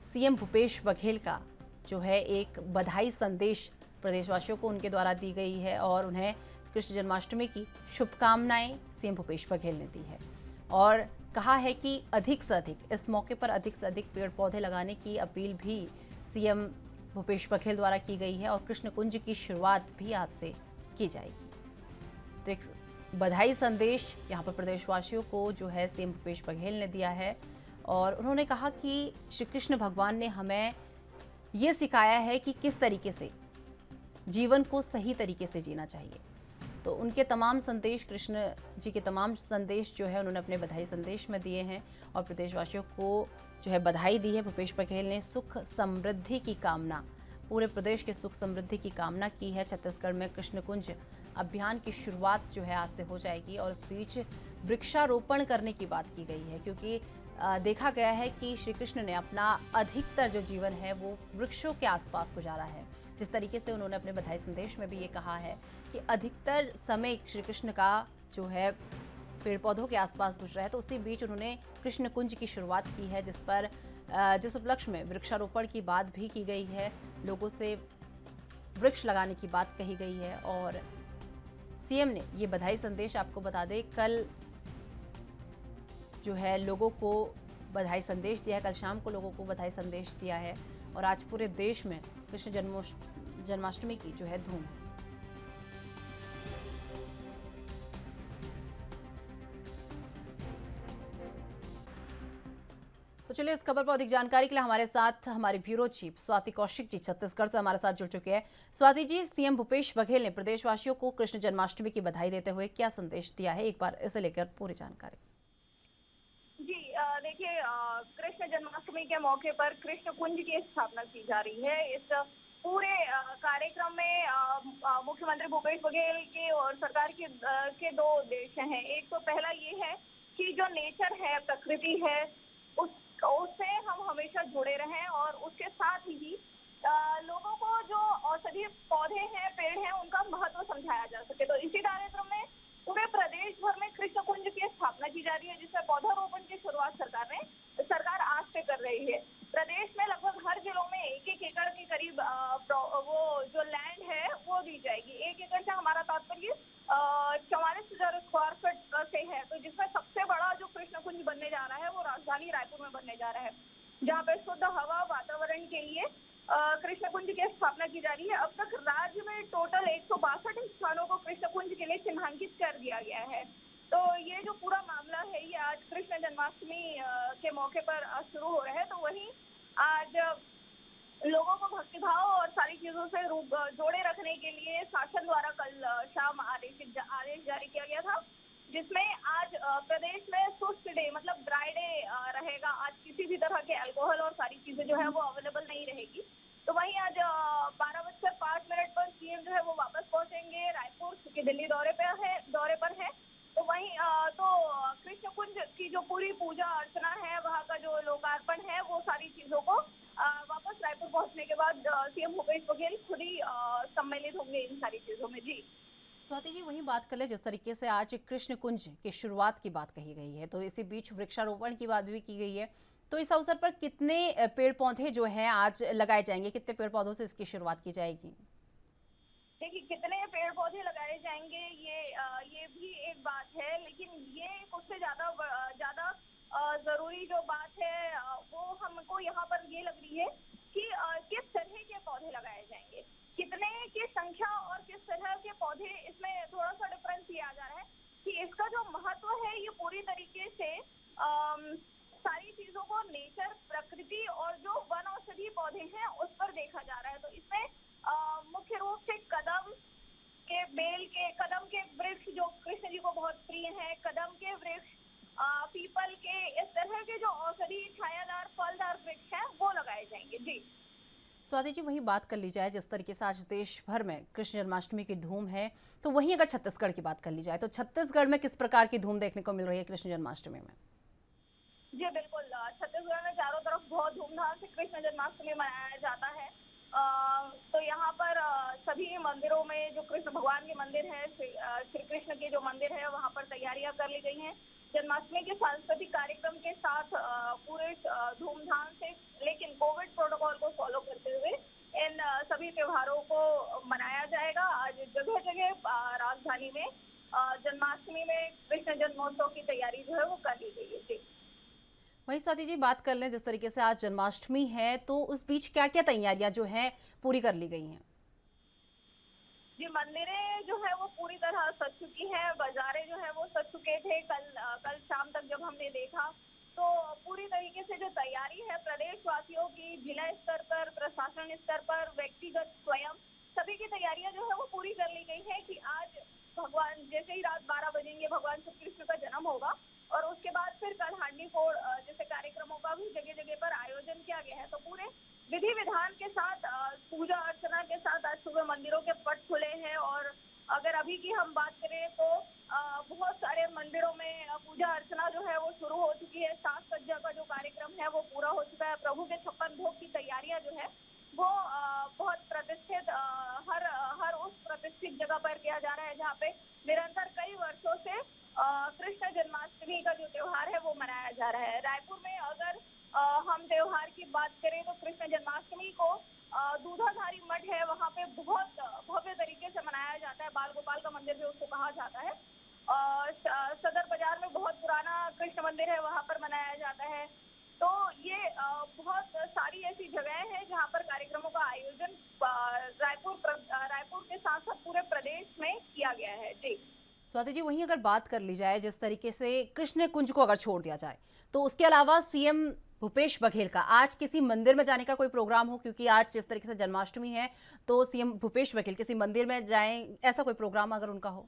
सीएम भूपेश बघेल का जो है एक बधाई संदेश प्रदेशवासियों को उनके द्वारा दी गई है और उन्हें कृष्ण जन्माष्टमी की शुभकामनाएं सीएम भूपेश बघेल ने दी है और कहा है कि अधिक से अधिक इस मौके पर अधिक से अधिक पेड़ पौधे लगाने की अपील भी सीएम भूपेश बघेल द्वारा की गई है और कृष्ण कुंज की शुरुआत भी आज से की जाएगी। तो एक बधाई संदेश यहाँ पर प्रदेशवासियों को जो है सीएम भूपेश बघेल ने दिया है और उन्होंने कहा कि श्री कृष्ण भगवान ने हमें ये सिखाया है कि किस तरीके से जीवन को सही तरीके से जीना चाहिए। तो उनके तमाम संदेश, कृष्ण जी के तमाम संदेश जो है उन्होंने अपने बधाई संदेश में दिए हैं और प्रदेशवासियों को जो है बधाई दी है। भूपेश बघेल ने सुख समृद्धि की कामना, पूरे प्रदेश के सुख समृद्धि की कामना की है। छत्तीसगढ़ में कृष्ण कुंज अभियान की शुरुआत जो है आज से हो जाएगी और इस बीच वृक्षारोपण करने की बात की गई है क्योंकि देखा गया है कि श्री कृष्ण ने अपना अधिकतर जो जीवन है वो वृक्षों के आसपास गुजारा है। जिस तरीके से उन्होंने अपने बधाई संदेश में भी ये कहा है कि अधिकतर समय श्री कृष्ण का जो है पेड़ पौधों के आसपास गुजरा है, तो उसी बीच उन्होंने कृष्ण कुंज की शुरुआत की है जिस उपलक्ष्य में वृक्षारोपण की बात भी की गई है, लोगों से वृक्ष लगाने की बात कही गई है और सीएम ने ये बधाई संदेश, आपको बता दें, कल जो है लोगों को बधाई संदेश दिया है, कल शाम को लोगों को बधाई संदेश दिया है और आज पूरे देश में कृष्ण जन्माष्टमी की जो है धूम है। तो चलिए इस खबर पर अधिक जानकारी के लिए हमारे साथ हमारे ब्यूरो चीफ स्वाति कौशिक जी छत्तीसगढ़ से हमारे साथ जुड़ चुके हैं। स्वाति जी, सीएम भूपेश बघेल ने प्रदेशवासियों को कृष्ण जन्माष्टमी की बधाई देते हुए क्या संदेश दिया है, एक बार इसे लेकर पूरी जानकारी। जी देखिए, कृष्ण जन्माष्टमी के मौके पर कृष्ण कुंज की स्थापना की जा रही है। इस पूरे कार्यक्रम में मुख्यमंत्री भूपेश बघेल के और सरकार के दो उद्देश्य हैं। एक तो पहला ये है कि जो नेचर है, प्रकृति है, उससे हम हमेशा जुड़े रहें और उसके साथ ही लोगों को जो औषधीय पौधे हैं, पेड़ हैं, उनका महत्व समझाया जा सके। तो इसी कार्यक्रम में पूरे प्रदेश भर में कृष्ण कुंज की स्थापना की जा रही है, जिसमें पौधारोपण की शुरुआत सरकार आज से कर रही है। प्रदेश में लगभग हर जिलों में 1-1 एकड़ के करीब वो जो लैंड है वो दी जाएगी। 1 एकड़ से हमारा तात्पर्य 44,000 स्क्वायर फीट से है। तो जिसमें सबसे बड़ा जो कृष्ण कुंज बनने जा रहा है वो राजधानी रायपुर में बनने जा रहा है, जहाँ पे शुद्ध हवा वातावरण के लिए कृष्ण कुंज की स्थापना की जा रही है। अब तक राज्य में टोटल 162 स्थानों को कृष्ण कुंज के लिए चिन्हांकित कर दिया गया है। तो ये जो पूरा मामला है ये आज कृष्ण जन्माष्टमी के मौके पर शुरू हो रहा है। तो वहीं आज लोगों को भक्तिभाव और सारी चीजों से जोड़े रखने के लिए शासन द्वारा कल शाम आदेश जारी किया गया था, जिसमें आज प्रदेश में सुस्त डे मतलब ड्राई डे रहेगा। आज किसी भी तरह के अल्कोहल और सारी चीजें जो है वो अवेलेबल नहीं रहेगी। तो वहीं आज 12:05 पर सीएम जो है वो वापस पहुंचेंगे रायपुर, क्योंकि दिल्ली दौरे पर है। तो वहीं तो कृष्ण कुंज की जो पूरी पूजा अर्चना है, वहाँ का जो लोकार्पण है, वो सारी चीजों को वापस रायपुर पहुंचने के बाद सीएम भूपेश बघेल खुद ही सम्मिलित होंगे इन सारी चीजों में। जी स्वाति जी, वहीं बात कर ले, जिस तरीके से आज कृष्ण कुंज की शुरुआत की बात कही गई है, तो इसी बीच वृक्षारोपण की बात भी की गई है। तो इस अवसर पर कितने पेड़ पौधे जो हैं आज लगाए जाएंगे, कितने पेड़ पौधों से इसकी शुरुआत की जाएगी? देखिए, कितने पेड़ पौधे लगाए जाएंगे ये भी एक बात है, लेकिन ये उससे ज्यादा जरूरी जो बात है वो हमको यहाँ पर ये लग रही है कि किस तरह के पौधे लगाए जाएंगे, कितने की संख्या और किस तरह के पौधे, इसमें थोड़ा सा डिफरेंस ये आ जा रहा है कि इसका जो महत्व है ये पूरी तरीके से सारी चीजों को नेचर, प्रकृति और जो वन औषधि पौधे हैं उस पर देखा जा रहा है। तो इसमें मुख्य रूप से कदम के वृक्ष जो कृष्ण जी को बहुत प्रिय है, कदम के वृक्ष, पीपल के, इस तरह के जो औषधि छायादार फलदार वृक्ष हैं वो लगाए जाएंगे। जी स्वाति जी, वहीं बात कर ली जाए, जिस तरीके से आज देश भर में कृष्ण जन्माष्टमी की धूम है, तो वहीं अगर छत्तीसगढ़ की बात कर ली जाए तो छत्तीसगढ़ में किस प्रकार की धूम देखने को मिल रही है कृष्ण जन्माष्टमी में? जी बिल्कुल, छत्तीसगढ़ में चारों तरफ बहुत धूमधाम से कृष्ण जन्माष्टमी मनाया जाता है। तो यहाँ पर सभी मंदिरों में जो कृष्ण भगवान के मंदिर है, श्री कृष्ण के जो मंदिर है, वहाँ पर तैयारियां कर ली गई हैं। जन्माष्टमी के सांस्कृतिक कार्यक्रम के साथ पूरे धूमधाम से, लेकिन कोविड प्रोटोकॉल को फॉलो करते हुए इन सभी त्योहारों को मनाया जाएगा। आज जगह जगह राजधानी में जन्माष्टमी में कृष्ण जन्मोत्सव की तैयारी जो है वो कर ली गई है। वहीं स्वाति जी, बात कर लें, जिस तरीके से आज जन्माष्टमी है तो उस बीच क्या क्या तैयारियां जो हैं पूरी कर ली गई हैं? जी, मंदिरें जो है वो पूरी तरह सज चुकी हैं, बाजारें जो है वो सज चुके थे। कल शाम तक जब हमने देखा तो पूरी तरीके से जो तैयारी है प्रदेशवासियों की, जिला स्तर पर, प्रशासन स्तर पर, व्यक्तिगत स्वयं सभी की तैयारियां जो है वो पूरी कर ली गई है कि आज भगवान जैसे ही रात 12 बजेंगे भगवान श्री कृष्ण का जन्म होगा और उसके बाद फिर कल हांडी फोड़ जैसे कार्यक्रमों का भी जगह जगह पर आयोजन किया गया है। तो पूरे विधि विधान के साथ, पूजा अर्चना के साथ आज सुबह मंदिरों के पट खुले हैं। और अगर अभी की हम बात करें तो बहुत सारे मंदिरों में पूजा अर्चना जो है वो शुरू हो चुकी है। साज सज्जा का जो कार्यक्रम है वो पूरा हो चुका है। प्रभु के 56 भोग की तैयारियां जो है वो बहुत प्रतिष्ठित, हर उस प्रतिष्ठित जगह पर किया जा रहा है जहाँ पे निरंतर कई वर्षों से कृष्ण जन्माष्टमी का जो त्योहार है वो मनाया जा रहा है। रायपुर में अगर हम त्योहार की बात करें तो कृष्ण जन्माष्टमी को दूधाधारी मठ है, वहाँ पे बहुत भव्य तरीके से मनाया जाता है। बाल गोपाल का मंदिर भी उसको कहा जाता है। सदर बाजार में बहुत पुराना कृष्ण मंदिर है, वहाँ पर मनाया जाता है। तो ये बहुत सारी ऐसी जगहें हैं जहाँ पर कार्यक्रमों का आयोजन रायपुर के साथ साथ पूरे प्रदेश में किया गया है। जी स्वाति जी, वहीं अगर बात कर ली जाए जिस तरीके से कृष्ण कुंज को अगर छोड़ दिया जाए, तो उसके अलावा सीएम भूपेश बघेल का आज किसी मंदिर में जाने का कोई प्रोग्राम हो, क्योंकि आज जिस तरीके से जन्माष्टमी है तो सीएम भूपेश बघेल किसी मंदिर में जाएं, ऐसा कोई प्रोग्राम अगर उनका हो?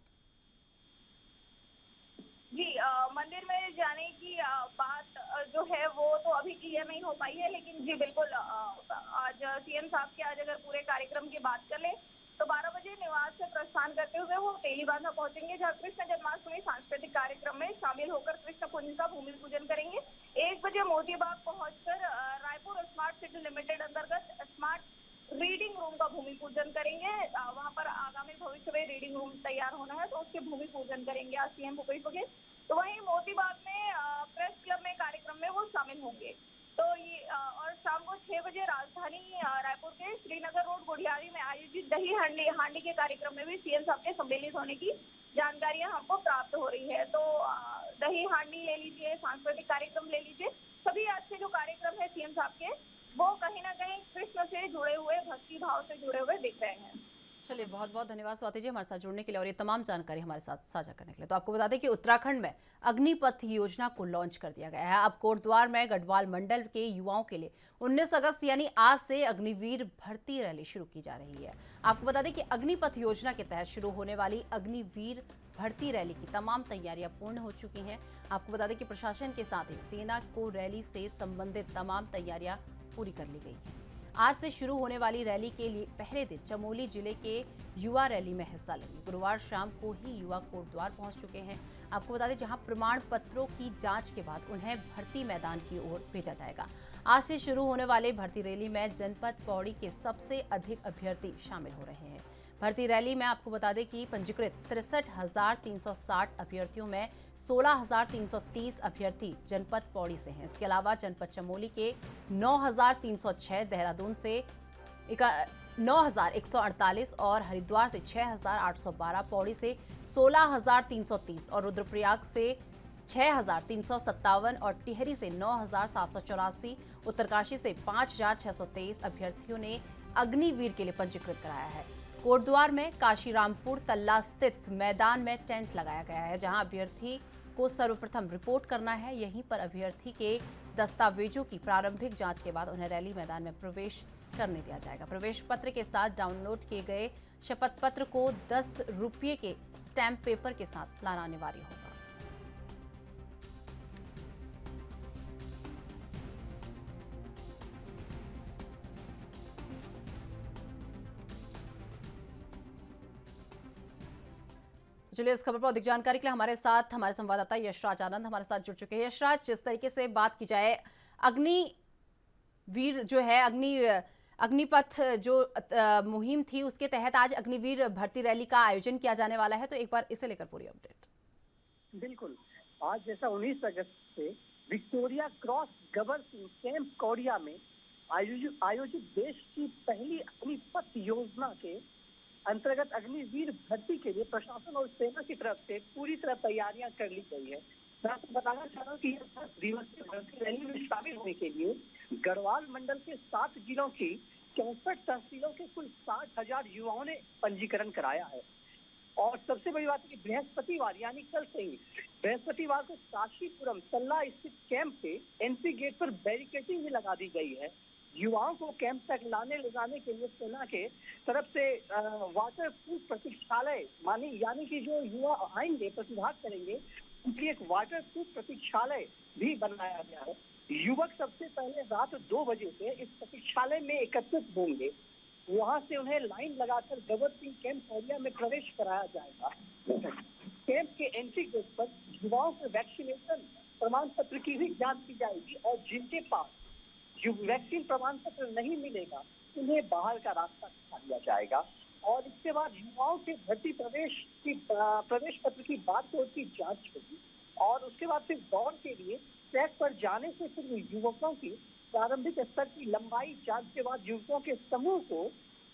जी मंदिर में जाने की बात जो है वो तो अभी क्लियर नहीं हो पाई है, लेकिन जी बिल्कुल आज सीएम साहब के आज अगर पूरे कार्यक्रम की बात कर ले तो 12 बजे निवास से प्रस्थान करते हुए वो तेलीबांधा पहुंचेंगे, जहां कृष्ण जन्माष्टमी सांस्कृतिक कार्यक्रम में शामिल होकर कृष्ण कुंज का भूमि पूजन करेंगे। 1 बजे मोती बाग पहुंचकर रायपुर स्मार्ट सिटी लिमिटेड अंतर्गत स्मार्ट रीडिंग रूम का भूमि पूजन करेंगे। वहां पर आगामी भविष्य में रीडिंग रूम तैयार होना है तो उसके भूमि पूजन करेंगे आज सीएम भूपेश बघेल। तो वहीं मोती बाग में प्रेस क्लब में कार्यक्रम में वो शामिल होंगे। तो ये और शाम को 6 बजे राजधानी रायपुर के श्रीनगर रोड गुढ़ियारी में आयोजित दही हांडी के कार्यक्रम में भी सीएम साहब के सम्मिलित होने की जानकारियां हमको प्राप्त हो रही है। तो दही हांडी ले लीजिए, सांस्कृतिक कार्यक्रम ले लीजिए, सभी आज के जो कार्यक्रम है सीएम साहब के वो कहीं ना कहीं कृष्ण से जुड़े हुए, भक्ति भाव से जुड़े हुए दिख रहे हैं। चलिए, बहुत बहुत धन्यवाद स्वाति जी हमारे साथ जुड़ने के लिए और ये तमाम जानकारी हमारे साथ साझा करने के लिए। तो आपको बता दें कि उत्तराखंड में अग्निपथ योजना को लॉन्च कर दिया गया है। अब कोटद्वार में गढ़वाल मंडल के युवाओं के लिए 19 अगस्त यानी आज से अग्निवीर भर्ती रैली शुरू की जा रही है। आपको बता दें कि अग्निपथ योजना के तहत शुरू होने वाली अग्निवीर भर्ती रैली की तमाम तैयारियां पूर्ण हो चुकी हैं। आपको बता दें कि प्रशासन के साथ ही सेना को रैली से संबंधित तमाम तैयारियां पूरी कर ली गई हैं। आज से शुरू होने वाली रैली के लिए पहले दिन चमोली जिले के युवा रैली में हिस्सा लेंगे। गुरुवार शाम को ही युवा कोटद्वार पहुंच चुके हैं। आपको बता दें जहां प्रमाण पत्रों की जांच के बाद उन्हें भर्ती मैदान की ओर भेजा जाएगा। आज से शुरू होने वाले भर्ती रैली में जनपद पौड़ी के सबसे अधिक अभ्यर्थी शामिल हो रहे हैं। भर्ती रैली में आपको बता दें कि पंजीकृत 63,360 अभ्यर्थियों में 16,330 अभ्यर्थी जनपद पौड़ी से हैं। इसके अलावा जनपद चमोली के 9,306, देहरादून से 9,148 और हरिद्वार से 6,812, पौड़ी से 16,330 और रुद्रप्रयाग से 6,357 और टिहरी से 9,784, उत्तरकाशी से 5,623 अभ्यर्थियों ने अग्निवीर के लिए पंजीकृत कराया है। कोटद्वार में काशीरामपुर तल्ला स्थित मैदान में टेंट लगाया गया है, जहां अभ्यर्थी को सर्वप्रथम रिपोर्ट करना है। यहीं पर अभ्यर्थी के दस्तावेजों की प्रारंभिक जांच के बाद उन्हें रैली मैदान में प्रवेश करने दिया जाएगा। प्रवेश पत्र के साथ डाउनलोड किए गए शपथ पत्र को 10 रुपये के स्टैंप पेपर के साथ लाना अनिवार्य होगा। चलिए, इस खबर पर अधिक जानकारी के लिए हमारे साथ हमारे संवाददाता यशराज आनंद हमारे साथ जुड़ चुके हैं। यशराज, जिस तरीके से बात की जाए अग्निवीर जो है अग्निपथ जो मुहिम थी उसके तहत आज अग्निवीर भर्ती रैली का आयोजन किया जाने वाला है, तो एक बार इसे लेकर पूरी अपडेट। बिल्कुल, आज जैसा 19 अगस्त से विक्टोरिया क्रॉस गबर सिंह कैंप कोरिया में आयोजित देश की पहली अग्निपथ योजना के अंतर्गत अग्निवीर भर्ती के लिए प्रशासन और सेना की तरफ से पूरी तरह तैयारियां कर ली गई है। मैं आपको बताना चाह रहा हूँ कि 10 दिवसीय भर्ती रैली में शामिल होने के लिए गढ़वाल मंडल के 7 जिलों की 64 तहसीलों के कुल 60,000 युवाओं ने पंजीकरण कराया है। और सबसे बड़ी बात है कि बृहस्पतिवार यानी कल से ही बृहस्पतिवार को काशीपुरम तल्ला स्थित कैंप के एंट्री गेट पर बैरिकेडिंग भी लगा दी गई है। युवाओं को कैंप तक लाने ले जाने के लिए सेना के तरफ से वाटर प्रूफ प्रतीक्षालय यानी कि जो युवा आएंगे प्रतिभाग करेंगे उनके लिए एक वाटर प्रूफ प्रतीक्षालय भी बनाया गया है। युवक सबसे पहले रात 2 बजे से इस प्रतीक्षालय में एकत्रित होंगे। वहां से उन्हें लाइन लगाकर गबर सिंह कैंप एरिया में प्रवेश कराया जाएगा। कैंप के एंट्री गेट पर युवाओं से वैक्सीनेशन प्रमाण पत्र की भी जांच की जाएगी और जिनके पास जो वैक्सीन प्रमाण पत्र नहीं मिलेगा उन्हें बाहर का रास्ता दिखा दिया जाएगा। और इसके बाद युवाओं के भर्ती प्रवेश पत्र की बारकोड की जांच होगी और उसके बाद फिर दौड़ के लिए ट्रैक पर जाने से पूर्व युवकों की प्रारंभिक स्तर की लंबाई जांच के बाद युवकों के समूह को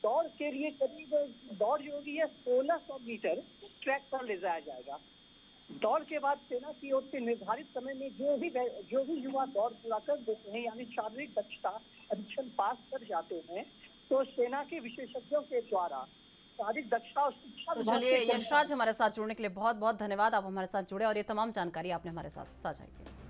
दौड़ के लिए करीब दौड़ जो होगी है 1600 मीटर ट्रैक पर ले जाया जाएगा। दौड़ के बाद सेना की ओर से निर्धारित समय में जो भी युवा दौड़ पूरा कर देते हैं, यानी शारीरिक दक्षता परीक्षण पास कर जाते हैं, तो सेना के विशेषज्ञों के द्वारा शारीरिक दक्षता और शिक्षा। तो चलिए यशराज, हमारे साथ जुड़ने के लिए बहुत बहुत धन्यवाद। आप हमारे साथ जुड़े और ये तमाम जानकारी आपने हमारे साथ साझा की।